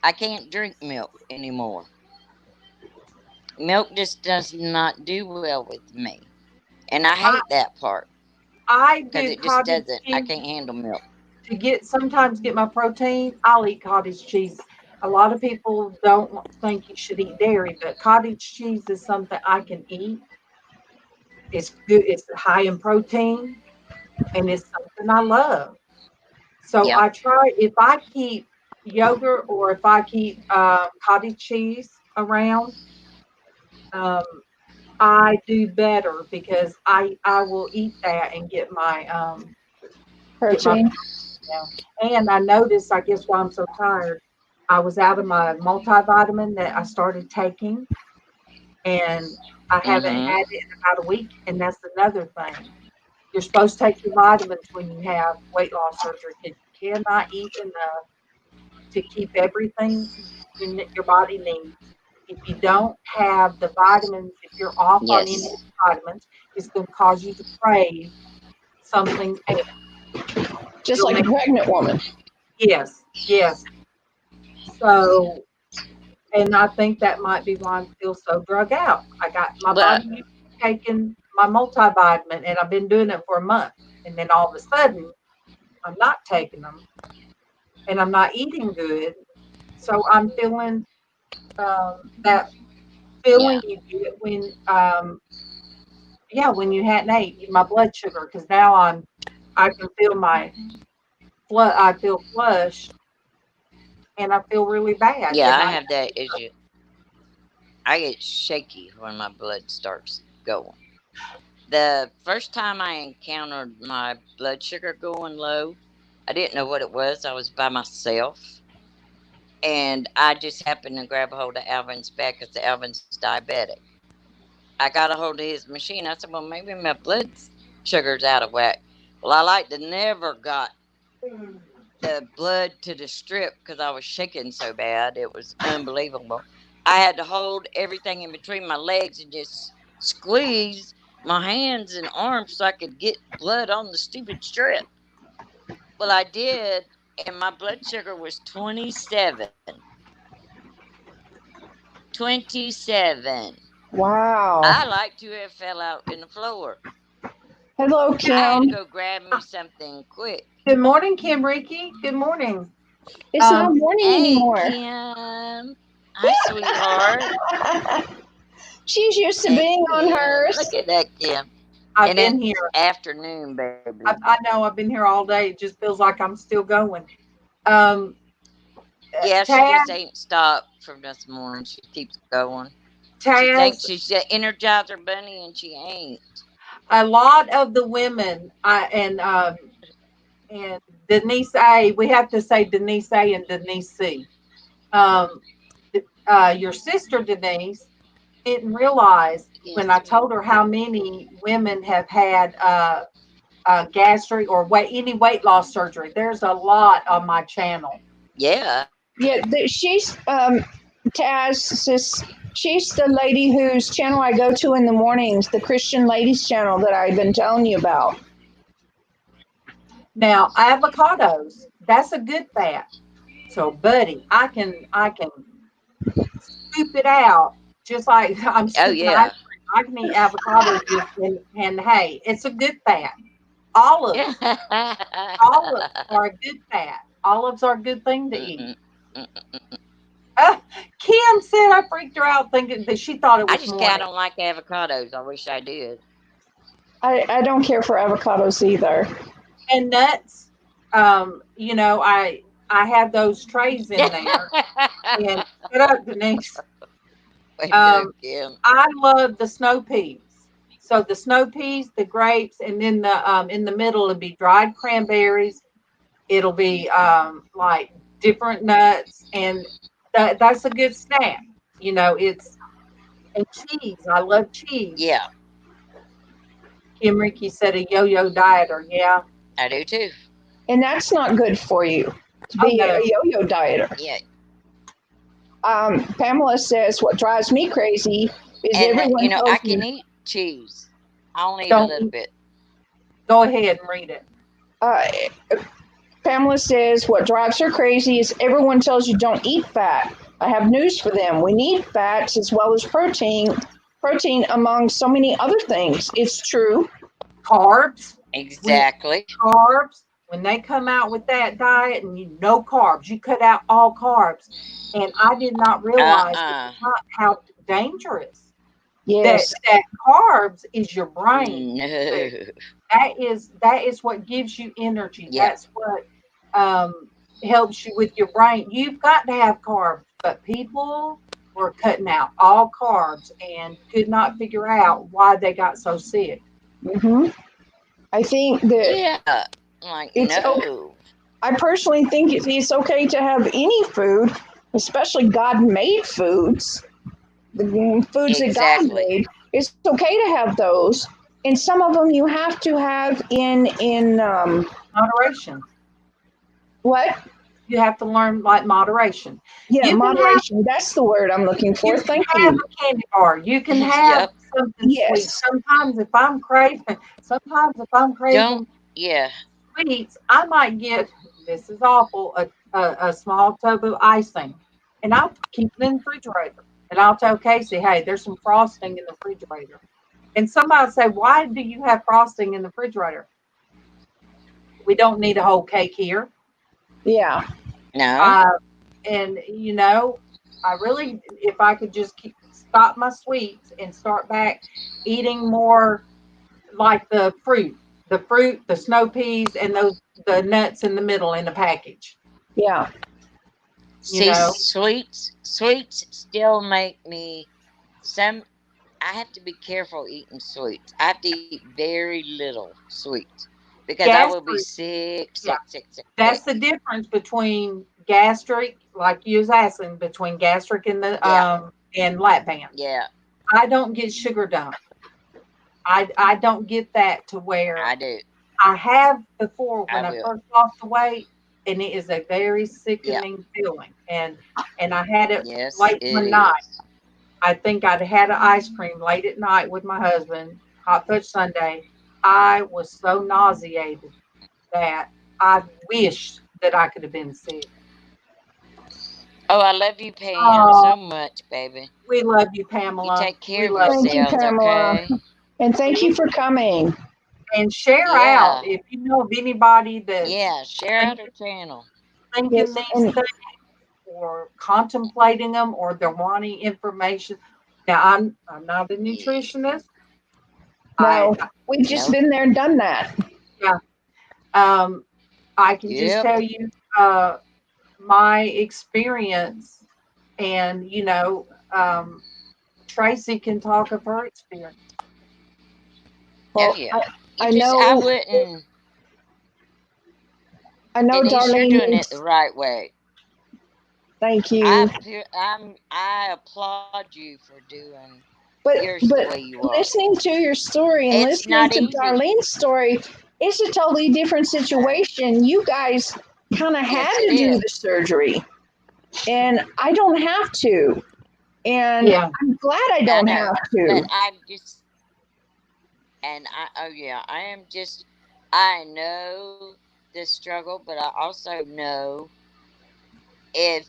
I can't drink milk anymore. Milk just does not do well with me. And I I hate that part I because do it just cottage doesn't. I cheese can't handle milk. to sometimes get my protein. I'll eat cottage cheese. A lot of people don't think you should eat dairy, but cottage cheese is something I can eat. It's good. It's high in protein, and it's something I love. So Yep. I try, if I keep yogurt or if I keep cottage cheese around, um, I do better because I will eat that and get my Protein. And I noticed, I guess why I'm so tired, I was out of my multivitamin that I started taking, and I haven't Mm-hmm. had it in about a week. And that's another thing. You're supposed to take your vitamins when you have weight loss surgery because you cannot eat enough to keep everything your body needs. If you don't have the vitamins, if you're off on any of Yes. the vitamins, it's going to cause you to crave something else. Just It'll like a make pregnant woman. yes, yes. So, and I think that might be why I'm still so drug out. I got my Well, body used to taking my multivitamin, and I've been doing it for a month, and then all of a sudden I'm not taking them, and I'm not eating good. So I'm feeling that yeah. feeling you get when Yeah, when you hadn't ate, my blood sugar, because now I can feel I feel flushed, and I feel really bad Yeah, because I I have that issue. I get shaky when my blood starts going. The first time I encountered my blood sugar going low, I didn't know what it was. I was by myself, and I just happened to grab a hold of Alvin's back because Alvin's diabetic. I got a hold of his machine. I said, "Well, maybe my blood sugar's out of whack." Well, I like to never got the blood to the strip because I was shaking so bad. It was unbelievable. I had to hold everything in between my legs and just squeeze my hands and arms so I could get blood on the stupid strip. Well, I did, and my blood sugar was 27. 27. Wow. I like to have fell out in the floor. Hello, I had to Kim. go grab me something quick. Good morning, Kim Ricky. Good morning. It's not Um, morning Hey, anymore. Kim. Hi, sweetheart. She's used to Hey, being on Kim. Look hers. at that, Kim. I've And been it's here. afternoon, baby. I know I've been here all day. It just feels like I'm still going. Um, Yeah, she Taz, just ain't stopped from this morning. She keeps going. She thinks Taz, she's the Energizer Bunny, and she ain't. a lot of the women, and Denise A. We have to say Denise A. and Denise C. Um, your sister Denise didn't realize Yes, when I ma'am. told her how many women have had gastric or any weight loss surgery. There's a lot on my channel. Yeah. Yeah, she's Taz. She's the lady whose channel I go to in the mornings, the Christian Ladies channel that I've been telling you about. Now avocados, that's a good fat. So, buddy, I can scoop it out just like I'm Oh, scooping ice yeah. cream. I can eat avocado juice, and hey, it's a good fat. Olives, olives are a good fat. Olives are a good thing to eat. Mm-mm, mm-mm. Uh, Kim said I freaked her out thinking that she thought it I was just kind morning. of don't like avocados. I wish I did. I don't care for avocados either. And nuts. I have those trays in there. And shut up, Denise. Way to go, Um, Kim. I love the snow peas. So the snow peas, the grapes, and then the in the middle it'll be dried cranberries. It'll be like different nuts, and that's a good snack. It's and cheese. I love cheese. Yeah, Kim Ricky said a yo-yo dieter. Yeah. I do too. And that's not good for you to Oh be a no. yo-yo dieter. Yeah. Pamela says what drives me crazy is And, everyone I tells can me. eat cheese. I only eat a Don't little bit. go ahead and read it. Uh, Pamela says what drives her crazy is everyone tells you don't eat fat. I have news for them. We need fats as well as protein among so many other things. It's true. Carbs. We Exactly. carbs. When they come out with that diet and no carbs, you cut out all carbs. And I did not realize Uh-uh. how dangerous that Yes. that carbs is your brain. No. That is what gives you energy. Yeah. That's what helps you with your brain. You've got to have carbs, but people were cutting out all carbs and could not figure out why they got so sick. hmm I think that Yeah. I'm like, it's okay. no. I personally think it's okay to have any food, especially God made foods, the foods that God Exactly. made. It's okay to have those. And some of them you have to have in Moderation. what? You have to learn like moderation. Yeah, You can have moderation. That's the word I'm looking you for. can Thank have you. a candy bar. You can have Yep. something sweet. Yes. Sometimes if I'm Don't. craving Yeah. sweets, I might get, this is awful, a small tub of icing, and I'll keep it in the refrigerator. And I'll tell Casey, hey, there's some frosting in the refrigerator. And somebody say, why do you have frosting in the refrigerator? We don't need a whole cake here. Yeah. No. Uh, and I really, if I could just stop my sweets and start back eating more like the snow peas, and the nuts in the middle in the package. Yeah. You See, know, sweets still make me some. I have to be careful eating sweets. I have to eat very little sweets because I will be gastric. sick, Yeah, sick, sick, sick, sick. that's the difference between gastric, like you was asking, between gastric and the Yeah, and lap band. yeah, I don't get sugar dump. I don't get that to where I do. I have before I when I will. first lost the weight, and it is a very Yeah. sickening feeling. And I had it Yes, late it one night. is. I think I'd had an ice cream late at night with my husband, hot fudge sundae. I was so nauseated that I wished that I could have been sick. Oh, I love you, Pam, Oh, so much, baby. we love you, You Pamela. take care We of love Thank you, yourselves, Pamela. okay? And thank you you. for coming. And share out Yeah, if you know of anybody that's yeah. Share out think, her channel. thinking Yes. these And things or contemplating them or they're wanting information. Now, I'm not a Yeah. nutritionist. no, I we've just Nope. been there and done that. yeah. Um, I can just Yep. tell you uh, my experience, and Tracy can talk of her experience. Oh Well, yeah. You I just. I know, wouldn't. I know, Denise, you're Darlene doing it the needs. right way. Thank you. I applaud you for doing yours the But way you are. listening to your story and It's listening not to easy. Darlene's story, it's a totally different No. situation. You guys kind of had Yes, it to do is. the surgery, and I don't have to. And Yeah, I'm glad I I don't know, have but to. I'm just. And I. Oh yeah. I am just. I know the struggle, but I also know if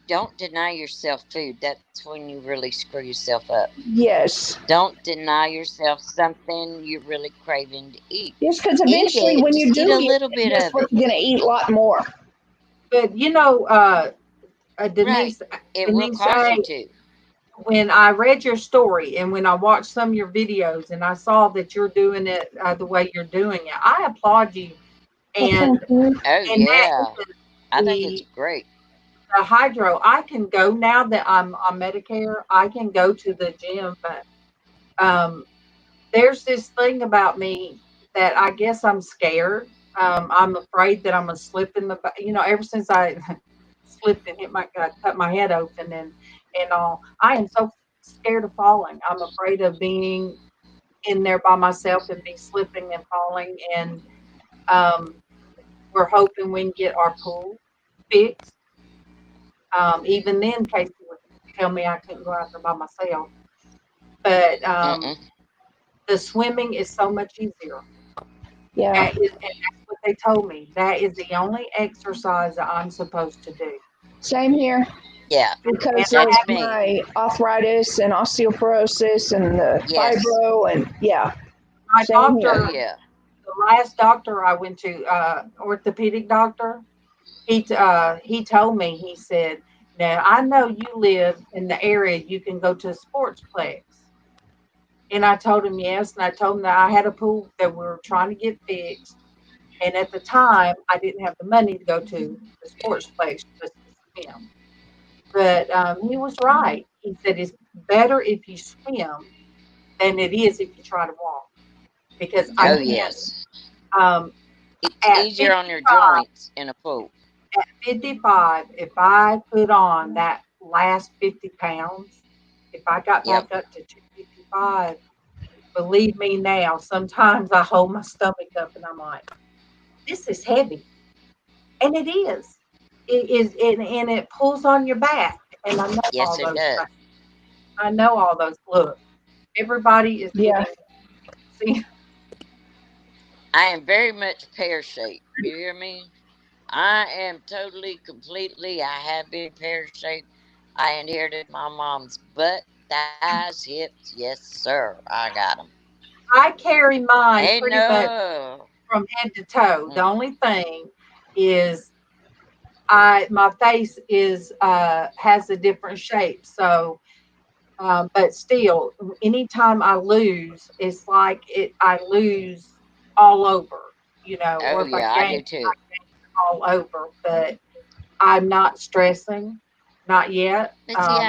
don't deny yourself food. That's when you really screw yourself up. Yes. Don't deny yourself something you're really craving to eat. Yes, because Eat eventually it. when you Just eat a do eat little it, bit guess of what? it. You're going to eat a lot more. but Right. Denise, It will Denise cause you A. to. When I read your story and when I watched some of your videos and I saw that you're doing it the way you're doing it, I applaud you. Well, thank And you. Oh that yeah. is I think it's the great. hydro. I can go now that I'm on Medicare. I can go to the gym, but um, there's this thing about me that I guess I'm scared. I'm afraid that I'm gonna slip in the. Ever since I slipped and cut my head open and all, I am so scared of falling. I'm afraid of being in there by myself and be slipping and falling. And um, we're hoping we can get our pool fixed. Even then, Casey would tell me I couldn't go out there by myself. But Mm-mm. the swimming is so much easier. Yeah. And that's what they told me. That is the only exercise that I'm supposed to do. Same here Yeah. And because I of That's have me. my arthritis and osteoporosis and the Yes. fibro. And yeah, my same Oh here. doctor, yeah. the last doctor I went to, orthopedic doctor. He told me, he said, "Now I know you live in the area. You can go to a sportsplex." And I told him yes, and I told him that I had a pool that we were trying to get fixed. And at the time, I didn't have the money to go to the sportsplex just to swim. But he was right. He said it's better if you swim than it is if you try to walk because I Oh Yeah. can't. yes. Um, It's at easier on your 55, joints in a pool. at 55, if I put on that last 50 pounds, if I got Yep. back up to 255, believe me now, sometimes I hold my stomach up and I'm like, this is heavy. And it is. It is, and it pulls on your back. And I know Yes, all it those. does. I know all those. Look, everybody is Yeah. getting. See, I am very much pear shaped. You hear me? I am totally, completely. I have been pear shaped. I inherited my mom's butt, thighs, hips. Yes, sir. I got them. I carry mine Hey, pretty much no. from head to toe. Mm, The only thing is, my face is has a different shape. So But still, anytime I lose, it's like I lose all over, Oh or if I yeah, I gain do too. all over. But I'm not stressing, not yet. But see,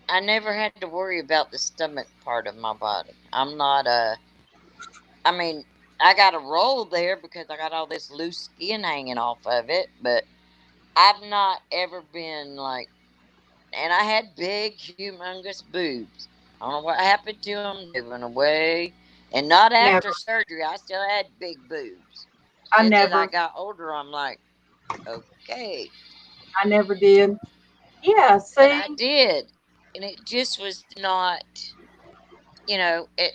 I never had to worry about the stomach part of my body. I'm not I mean, I got a roll there because I got all this loose skin hanging off of it, but I've not ever been like, and I had big, humongous boobs. I don't know what happened to them. They went away. And not after Never, surgery. I still had big boobs. I Just as I never, got older, I'm like, okay. I never did. Yeah, But see, I did. And it just was not, it.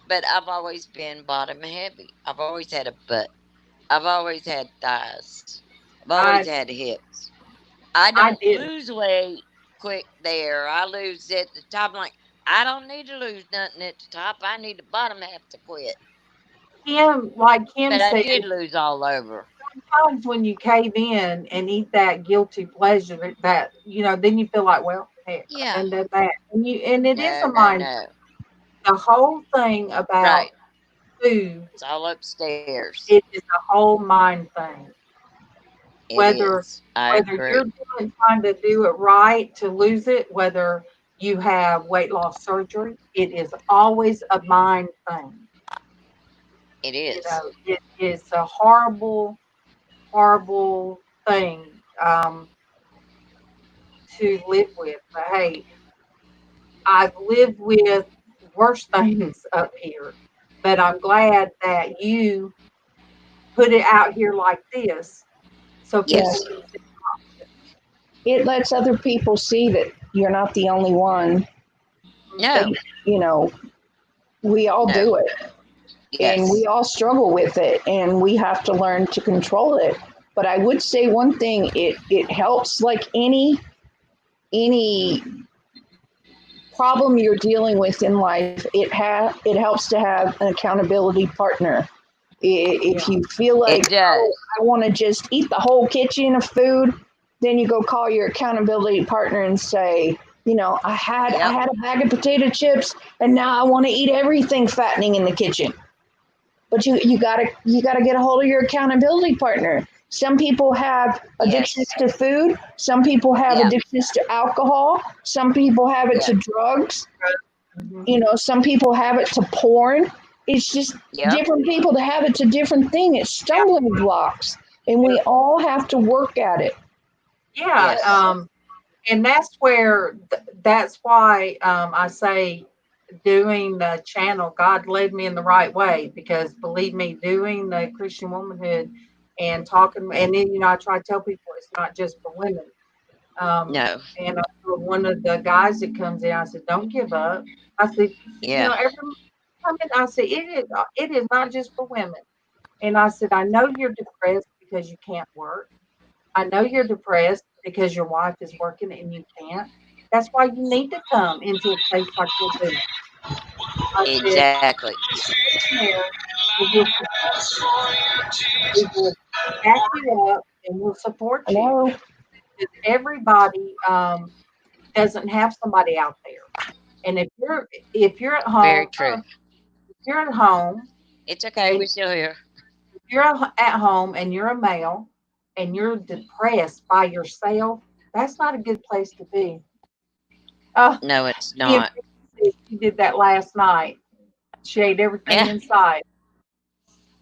But I've always been bottom heavy. I've always had a butt. I've always had thighs. I've always I, had hips. I I don't did. lose weight quick there. I lose at the top. I'm like, I don't need to lose nothing at the top. I need the bottom half to quit. Like Kim But I said, did lose all over. sometimes when you cave in and eat that guilty pleasure, that then you feel like, well, hey, I've Yeah. done that, and it is No, a no, mind. no. The whole thing about Right. food, It's all upstairs. it is a whole mind thing. It Whether is. I whether you're agree. trying to do it right to lose it, whether you have weight loss surgery, it is always a mind thing. It is. It is a horrible, horrible thing to live with. But hey, I've lived with worse things up here, but I'm glad that you put it out here like this so people Yes. Yes. can see. It lets other people see that you're not the only one. They, No. you know, we all No. do it and we Yes. all struggle with it and we have to learn to control it. But I would say one thing, it helps like any problem you're dealing with in life, it helps to have an accountability partner. If Yeah, you feel like, It oh, does. I want to just eat the whole kitchen of food, then you go call your accountability partner and say, I Yep. had a bag of potato chips and now I want to eat everything fattening in the kitchen. But you gotta get a hold of your accountability partner. Some people have addictions Yes. to food. Some people have Yeah. addictions to alcohol. Some people have it Yeah. to drugs. hmm Some people have it to porn. It's just Yep. different people that have it to different things. It's stumbling blocks, and we all have to work at it. yeah. Yes. And that's why I say doing the channel, God led me in the right way because believe me, doing the Christian womanhood and talking, and then I try to tell people it's not just for women. No. And I told one of the guys that comes in, I said, "Don't give up." I said, Yeah. every time I said it is not just for women. And I said, I know you're depressed because you can't work. I know you're depressed because your wife is working and you can't. That's why you need to come into a place like we're doing. I said, Exactly. there, and we'll support you. We will back you up and we'll support you. Hello. Because everybody doesn't have somebody out there. And if you're at Very home, true. if you're at home It's okay. and We're still here. if you're at home and you're a male and you're depressed by yourself, that's not a good place to be. Uh, No, it's Kim, not. she did that last night. She ate everything Yeah. inside.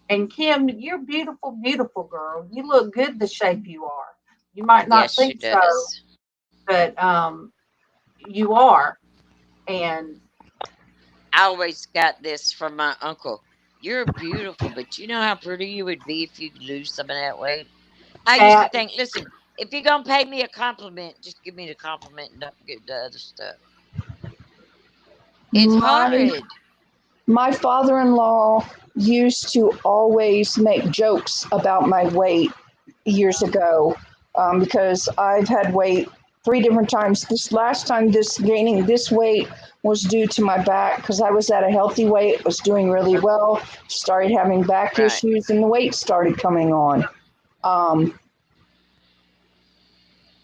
And Kim, you're beautiful, beautiful girl. You look good the shape you are. You might Yes, not she think so, does. but you are. And I always got this from my uncle. You're beautiful, but you know how pretty you would be if you could lose some of that weight? I used to fat, think, listen, if you're going to pay me a compliment, just give me the compliment and don't give the other stuff. It's My horrid. my father-in-law used to always make jokes about my weight years ago because I've had weight three different times. This last time, this gaining this weight was due to my back because I was at a healthy weight, was doing really well, started having back Right. issues, and the weight started coming on. Um,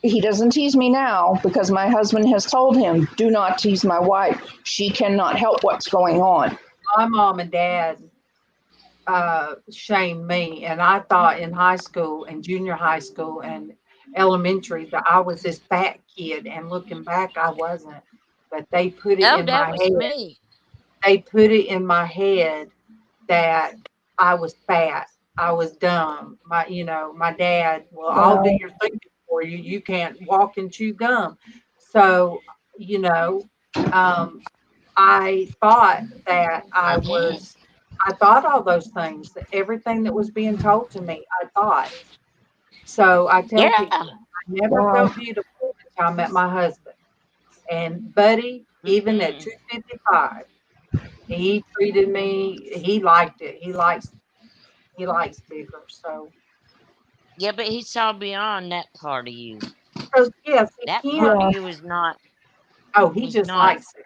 He doesn't tease me now because my husband has told him, do not tease my wife. She cannot help what's going on. My mom and dad shamed me, and I thought in high school and junior high school and elementary that I was this fat kid, and looking back, I wasn't. But they put it Oh, in that my was head. me. They put it in my head that I was fat. I was dumb. My dad, well, I'll do Well, your thinking for you. You can't walk and chew gum. So, you know, um, I thought that Mm-mm. I thought all those things, everything that was being told to me, I thought. So I tell Yeah. people, I never well, felt beautiful until I met my husband. And Buddy, even at Mm-mm. 255, he treated me, he liked it. He likes bigger. Yeah, but he saw beyond that part of you. So yes, he That part of can. yeah. you was not Oh, he was just not. likes it.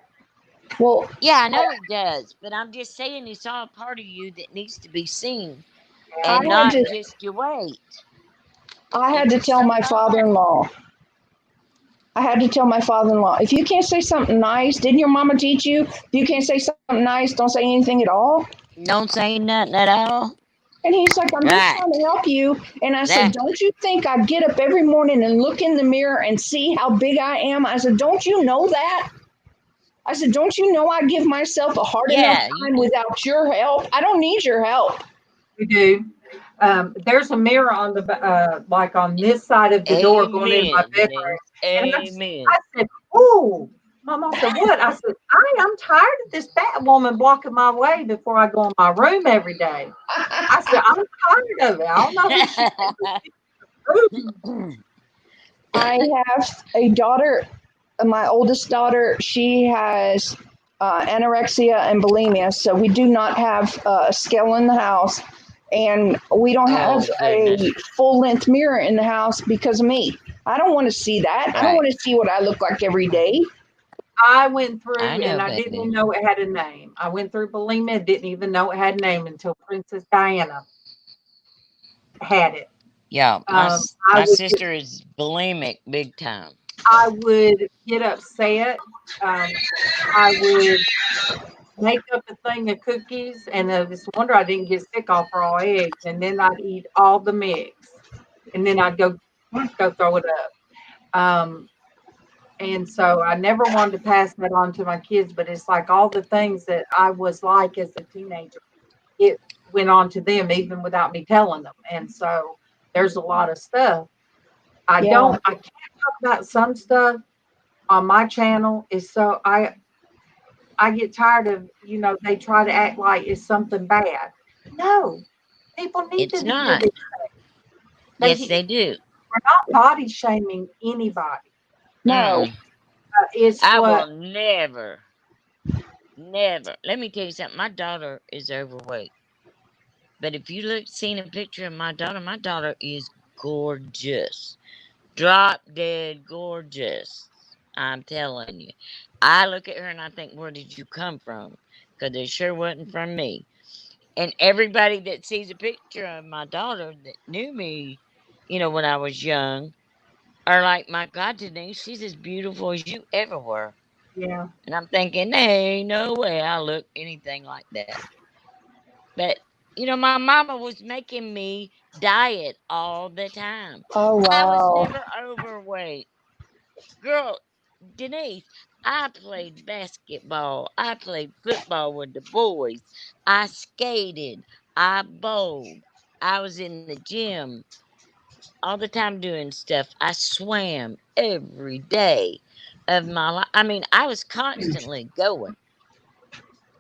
Well, Yeah, I know he does, but I'm just saying he saw a part of you that needs to be seen, Yeah. I and had not to, just your weight. I had to It's tell so my bad. father-in-law. I had to tell my father-in-law, if you can't say something nice, didn't your mama teach you? If you can't say something nice, don't say anything at all. Don't say nothing at all. And he's like, I'm just Right. trying to help you. And I said, That. don't you think I get up every morning and look in the mirror and see how big I am? I said, don't you know that? I said, don't you know I give myself a hard enough Yeah, you time do. without your help? I don't need your help. We do. There's a mirror on like on this side of the door going in my Amen, bedroom, Denise. and Amen. I said, "Oh." My mom said, "What?" I said, "I'm tired of this fat woman blocking my way before I go in my room every day." I said, "I'm tired of it. I don't know who she thinks she's." I have a daughter, my oldest daughter, she has anorexia and bulimia. So we do not have a scale in the house. And we don't have Oh a goodness. full length mirror in the house because of me. I don't want to see that. I don't Right. want to see what I look like every day. I went I through know, and I didn't baby. even know it had a name. I went through bulimia, didn't even know it had a name until Princess Diana had it. Yeah, Um, I my would get sister is bulimic big time. I would get upset. Um, I would make up a thing of cookies, and it's a wonder I didn't get sick off raw eggs. And then I'd eat all the mix, and then I'd go throw it up. And so I never wanted to pass that on to my kids, but it's like all the things that I was like as a teenager, it went on to them even without me telling them. And so there's a lot of stuff. Yeah. I can't talk about some stuff on my channel. Is so I get tired of, they try to act like it's something bad. No, people need to It's hear not. this. Yes, We're they do. not body shaming anybody. No. Mm. It's I what, will never, never. Let me tell you something. My daughter is overweight. But if you seen a picture of my daughter is gorgeous. Drop dead gorgeous. I'm telling you. I look at her and I think, where did you come from? Because it sure wasn't from me. And everybody that sees a picture of my daughter that knew me, when I was young, are like, my God, Denise, she's as beautiful as you ever were. yeah, And I'm thinking, hey, no way I look anything like that. But, my mama was making me diet all the time. Oh, I was wow. never overweight. Girl, Denise, I played basketball. I played football with the boys. I skated. I bowled. I was in the gym all the time doing stuff. I swam every day of my life. I mean, I was constantly going.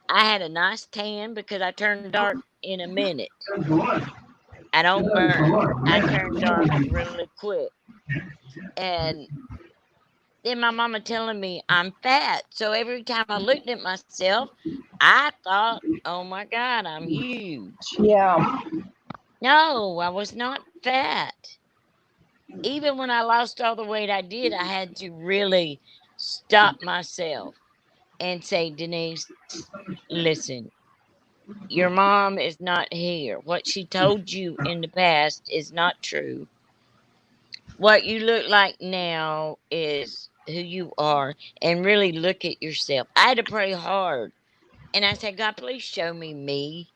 I had a nice tan because I turned dark in a minute. I don't burn. I turn dark really quick. And then my mama telling me I'm fat. So every time I looked at myself, I thought, oh my God, I'm huge. Yeah. No, I was not fat. Even when I lost all the weight I did, I had to really stop myself and say, Denise, listen, your mom is not here. What she told you in the past is not true. What you look like now is who you are, and really look at yourself. I had to pray hard, and I said, God, please show me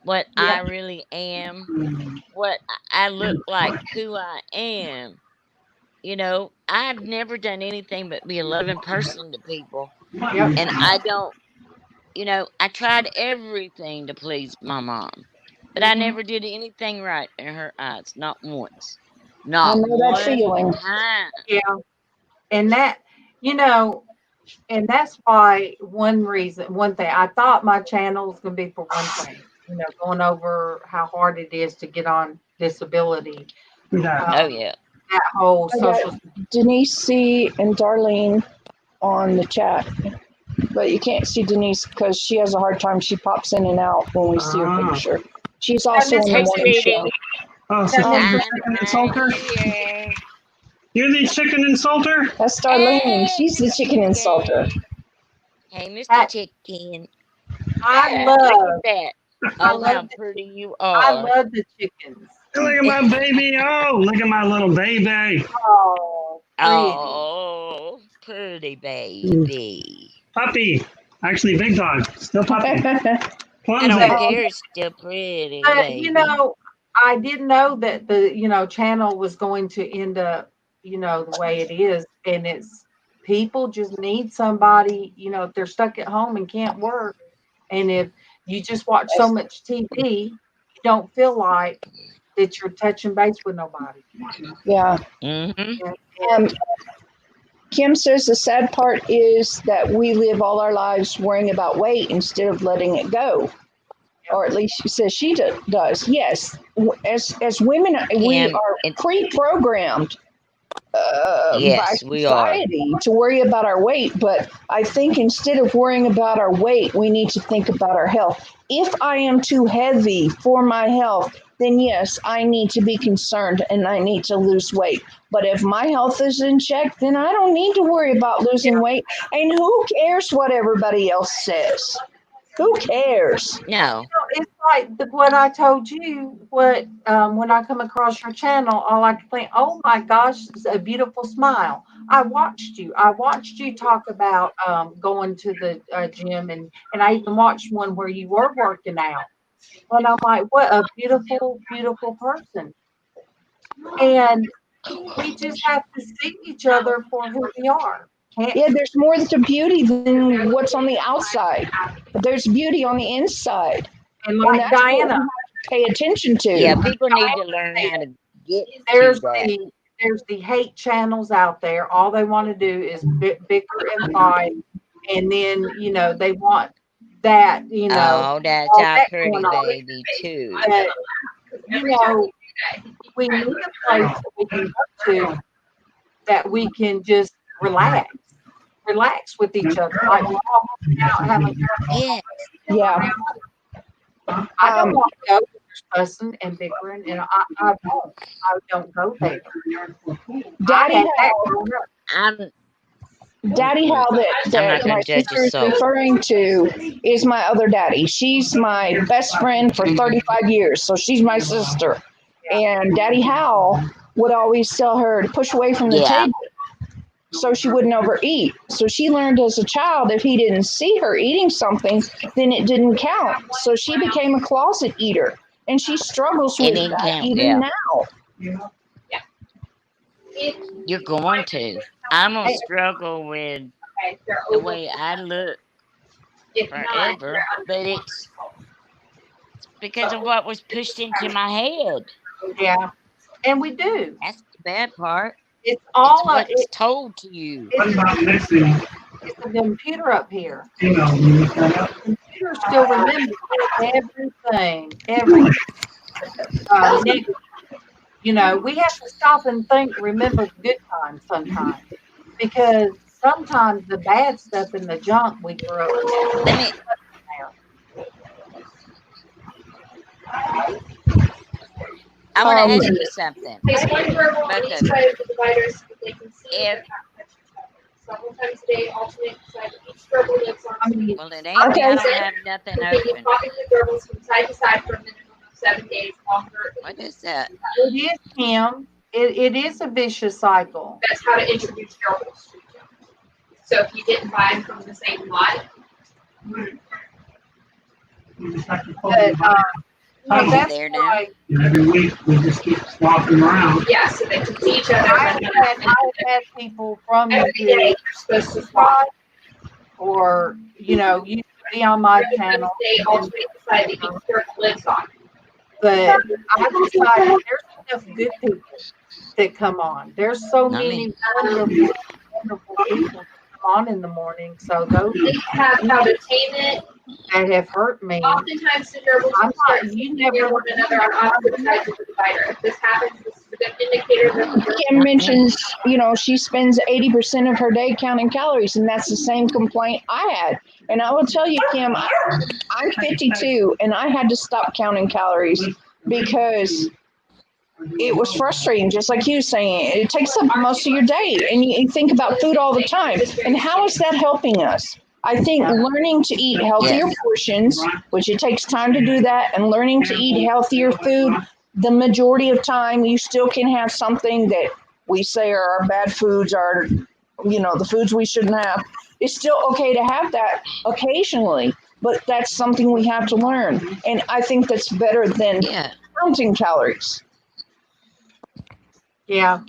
what I Yeah. really am, what I look like, who I am. You know, I've never done anything but be a loving person to people, Yep. and I don't. You know, I tried everything to please my mom, but I Hmm. never did anything right in her eyes, not once, I not know that one feeling. time. Yeah. And that, you know, and that's why one thing I thought my channel was going to be for one thing, going over how hard it is to get on disability, Yeah. Oh um, yeah. that whole I got social. Denise C. and Darlene on the chat, but you can't see Denise because she has a hard time. She pops in and out when we see her Ah. picture. She's I also miss on the Hey, the morning chicken. show. sweetie, Oh, I so miss you're the the I'm chicken right insulter? here. You're the chicken insulter? That's Darlene. Hey, She's the Mr. chicken insulter. Chicken. Hey, Mr. I, Chicken. I Look love at that. I Oh, love how pretty you I are. love the chickens. Look at my baby. Oh, look at my little baby. Oh, pretty. Oh, pretty baby. Puppy. Actually, big dog. Still puppy. I don't Clumsy. But care. It's still pretty, but baby. I didn't know that the channel was going to end up the way it is, and it's people just need somebody, if they're stuck at home and can't work, and if you just watch so much TV, you don't feel like that you're touching base with nobody. Yeah. Mm-hmm. And, Um, and Kim says the sad part is that we live all our lives worrying about weight instead of letting it go. Or at least she says she does. Yes, as women, we Kim, are it, pre-programmed by yes, we are. society to worry about our weight. But I think instead of worrying about our weight, we need to think about our health. If I am too heavy for my health, then yes, I need to be concerned and I need to lose weight. But if my health is in check, then I don't need to worry about losing weight. And who cares what everybody else says? Who cares? No. it's like what I told you. What when I come across your channel, all I can think, oh my gosh, it's a beautiful smile. I watched you. I watched you talk about going to the gym, and I even watched one where you were working out. And I'm like, what a beautiful, beautiful person. And we just have to see each other for who we are. Can't Yeah, there's more to beauty than what's on the outside. There's beauty on the inside. and And like that's what we Diana, have to pay attention Yeah, to. people need to learn how to get to there's that. the hate channels out there. All they want to do is bicker and fight, and then they want that Oh, that's all our that pretty going on. baby, too. But you know, we need a place that we can go to that we can just relax with each other, like we're all hanging out having Yeah. Yeah. I don't Um, want to go where there's fussing and bickering, and I won't. I don't go there. I Daddy had that Hal, growing up. I'm Daddy mm-mm. Hal that, I'm not that my going to judge a sister is soul. referring to is my other daddy. She's my best friend for 35 years, so she's my sister. And Daddy Hal would always tell her to push away from the Yeah. table so she wouldn't overeat. So she learned as a child if he didn't see her eating something, then it didn't count. So she became a closet eater, and she struggles It with didn't that count. even Yeah. now. You're going to. I'm going to struggle with the way I look forever, but it's because of what was pushed into my head. Yeah, and we do. That's the bad part. It's It's all what's told to you. What it's about the next thing? it's a computer up here. Email me that up. The computer still remembers everything negative. We have to stop and remember the good times sometimes, because sometimes the bad stuff and the junk we grew up with. Let me. I want to Um, ask you something. Place one verbal on Both each of you. side of the dividers so that they can see If but not touch each other. Several times a day, alternate side of each verbal lips on so you well, it ain't me. I don't have nothing continue open. popping the verbals from side to side for a minimum of 7 days longer. What is that? It is Kim. it is a vicious cycle. That's how to introduce edibles to them. So if you didn't buy them from the same lot, We just have to pull But them by. well, Is that's there now? why And every week we just keep swapping around. yeah, so they can see each other. I have had people from Every the day you're supposed to swap. or used to be on my channel. They alternate the side that you can turn the lids on. But I decided there's enough good people that come on. There's so I many mean- wonderful, wonderful people that come on in the morning. So those They have how to tame it. that have hurt me, Oftentimes the gerbils I'm will start not, you speaking near never one another on opposite sides of the divider. If this happens, this is a good indicator that the gerbils Kim mentions, she spends 80% of her day counting calories, and that's the same complaint I had. And I will tell you, Kim, I'm 52, and I had to stop counting calories because it was frustrating, just like you were saying. It takes up most of your day, and you think about food all the time. And how is that helping us? I think learning to eat healthier portions, which it takes time to do that, and learning to eat healthier food, the majority of time you still can have something that we say are our bad foods, are, the foods we shouldn't have. It's still okay to have that occasionally, but that's something we have to learn. And I think that's better than Yeah. counting calories. yeah.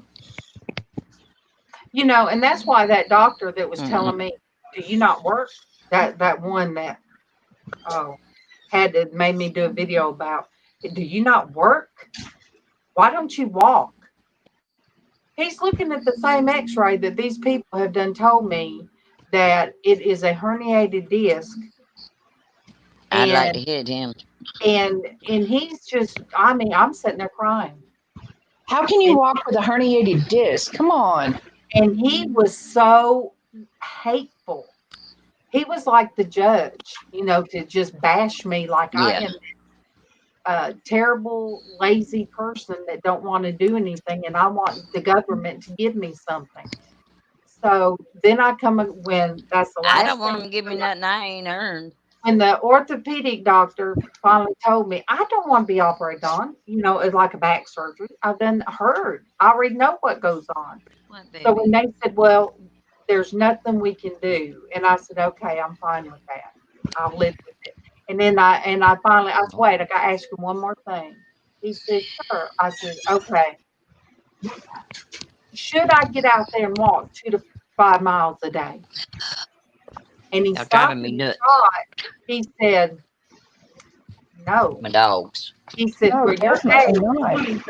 And that's why that doctor that was telling me, do you not work? That one that made me do a video about, do you not work? Why don't you walk? He's looking at the same x-ray that these people have done told me that it is a herniated disc. I'd like And to hit him. and he's just, I'm sitting there crying. How can you And, walk with a herniated disc? Come on. and he was so hateful. He was like the judge, to just bash me like I Yeah. am a terrible, lazy person that don't want to do anything, and I want the government to give me something. So then when that's the I last don't want thing. him to give me nothing I ain't earned. When the orthopedic doctor finally told me, I don't want to be operated on, it's like a back surgery. I've heard. I already know what goes on. What, So baby? when they said, well, there's nothing we can do, and I said, okay, I'm fine with that. I'll live with it. And then I finally, I said, wait, I got to ask him one more thing. He said, sure. I said, okay. Should I get out there and walk 2 to 5 miles a day? And he Y'all stopped driving me and nuts. thought. He said, no. My dogs. He said, No, for your definitely age, not. he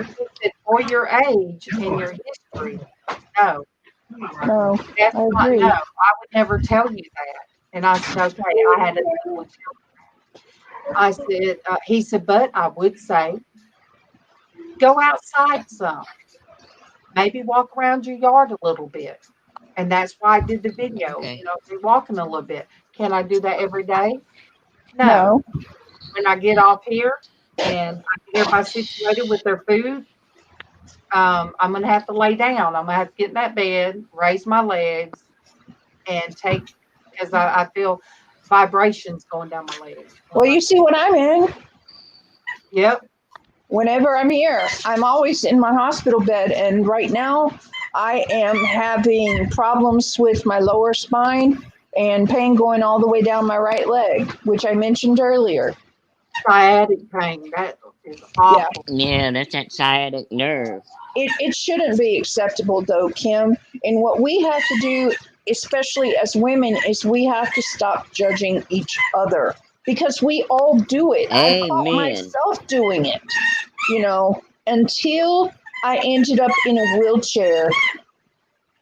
said, for your age and your history, no. No, That's I not, agree. no. I would never tell you that. And I said, okay. I had another one. I said, he said, but I would say, go outside some. Maybe walk around your yard a little bit. And that's why I did the video, Okay. me walking a little bit. Can I do that every day? No. No. When I get off here and I get everybody situated with their food, I'm going to have to lay down. I'm going to have to get in that bed, raise my legs, and because I feel vibrations going down my legs. Well, you see what I'm in. Yep. Whenever I'm here, I'm always in my hospital bed. And right now, I am having problems with my lower spine and pain going all the way down my right leg, which I mentioned earlier. Sciatic pain. That is awful. Yeah, that's that sciatic nerve. It shouldn't be acceptable, though, Kim. And what we have to do, especially as women, is we have to stop judging each other because we all do it. I caught Amen. myself doing it, until I ended up in a wheelchair.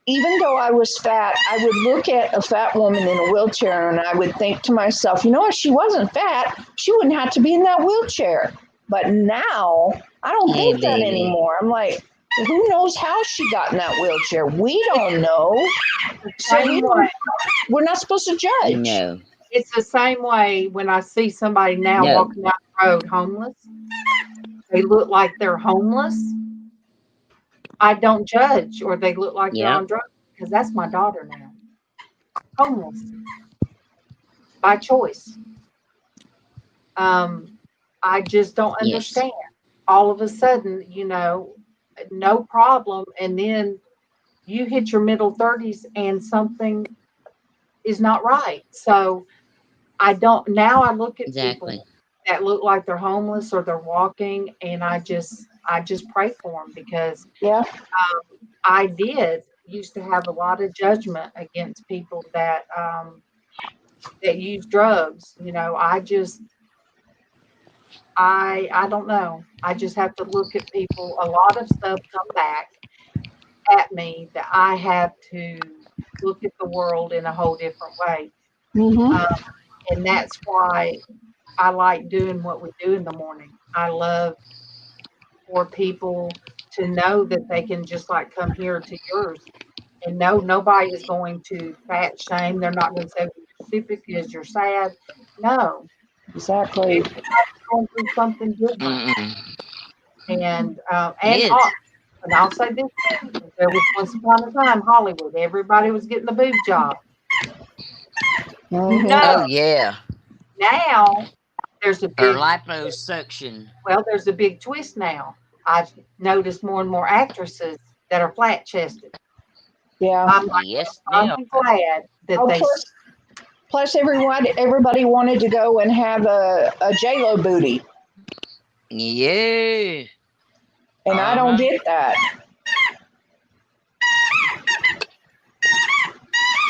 Even though I was fat, I would look at a fat woman in a wheelchair and I would think to myself, if she wasn't fat, she wouldn't have to be in that wheelchair. But now I don't think that baby. anymore. I'm like, who knows how she got in that wheelchair? We don't know. So Same way. we're not supposed to judge. No. It's the same way when I see somebody now No. walking down the road homeless. They look like they're homeless. I don't judge, or they look like they're Yeah. on drugs, because that's my daughter now. Homeless by choice. I just don't Yes. understand. All of a sudden, no problem. And then you hit your middle 30s and something is not right. So I don't, now I look at people Exactly. that look like they're homeless or they're walking, and I just pray for them, because Yeah. I did used to have a lot of judgment against people that use drugs. I don't know. I just have to look at people. A lot of stuff come back at me that I have to look at the world in a whole different way. Mm-hmm. Um, and that's why I like doing what we do in the morning. I love for people to know that they can just like come here to yours, and no, nobody is going to fat shame. They're not going to say, well, you're stupid because you're sad. No, Exactly. everybody's going through something different. Mm-mm. And It and is. uh, and I'll say this too: there was once upon a time Hollywood. Everybody was getting the boob job. Mm-hmm. No, Oh yeah. now there's a Or big liposuction. there's a big twist now. I've noticed more and more actresses that are flat chested. Yeah. I'm like, Yes, well, they I'm are. glad that Oh, they. plus everybody wanted to go and have a J-Lo booty, Yeah. and I don't Uh-huh. get that.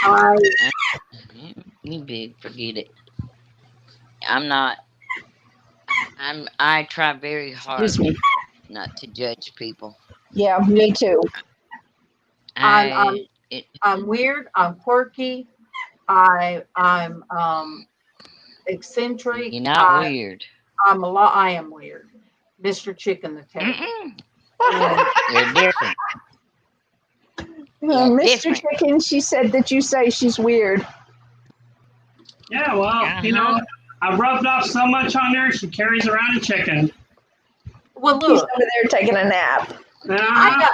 I You big, forget it. I'm not. I try very Excuse hard me. not to judge people. Yeah, me too. I'm I I'm it. I'm weird. I'm quirky. I'm eccentric. You're not weird. I'm a lot. I am weird, Mr. Chicken the Table, Mm-mm. and You're different. You're Mr. different. Chicken, she said that you say she's weird. Yeah, well, Uh huh. I rubbed off so much on her, she carries around a chicken. well, He's look, over there taking a nap. I Uh-huh. got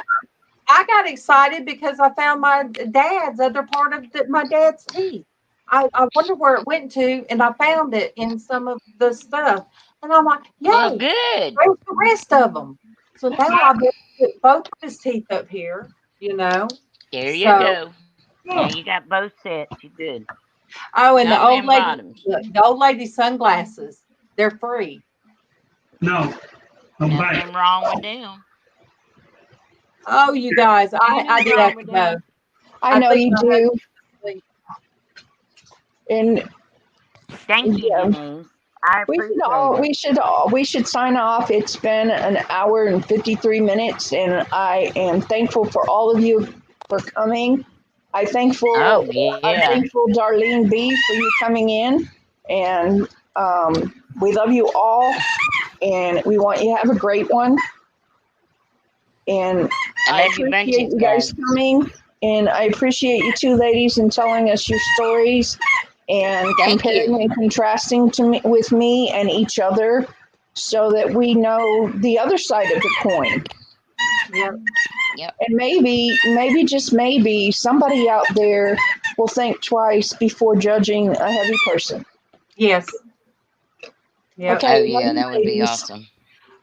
I got excited because I found my dad's other part of my dad's teeth. I wonder where it went to, and I found it in some of the stuff, and I'm like, Well, yay! good. Where's the rest of them? So now I'll be able to put both of his teeth up here, There you So, go. Now you got both sets. You good. oh, and Top and bottoms. the old lady sunglasses, they're free. No, I'm back. Nothing wrong with them. Oh, you guys, I Nothing do wrong have to with go. them. I I know think you my do. husband's asleep. And Thank you, yeah, Denise. I we should appreciate all it. we should sign off. It's been an hour and 53 minutes, and I am thankful for all of you for coming. Oh I'm yeah. thankful, Darlene B, for you coming in, and we love you all, and we want you to have a great one. And I I love you appreciate bunches, you guys guys. coming, and I appreciate you two ladies and telling us your stories and Thank comparing you. and contrasting to me with me and each other, so that we know the other side of the coin. Yep. Yep. And maybe just maybe somebody out there will think twice before judging a heavy person. Yes. Yep. Okay, Oh love yeah, you that would be ladies. awesome.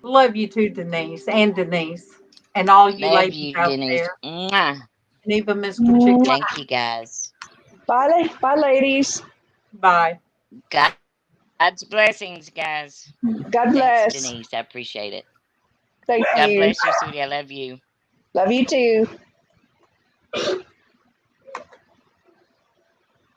Love you too, Denise, and all you Love ladies you, out Denise. there, Mwah. and even Mr. Chicken. Thank you, guys. Bye, ladies. Bye. God's blessings, guys. God Thanks, bless. Denise. I appreciate it. Thank God you. bless you, sweetie. I love you. Love you too.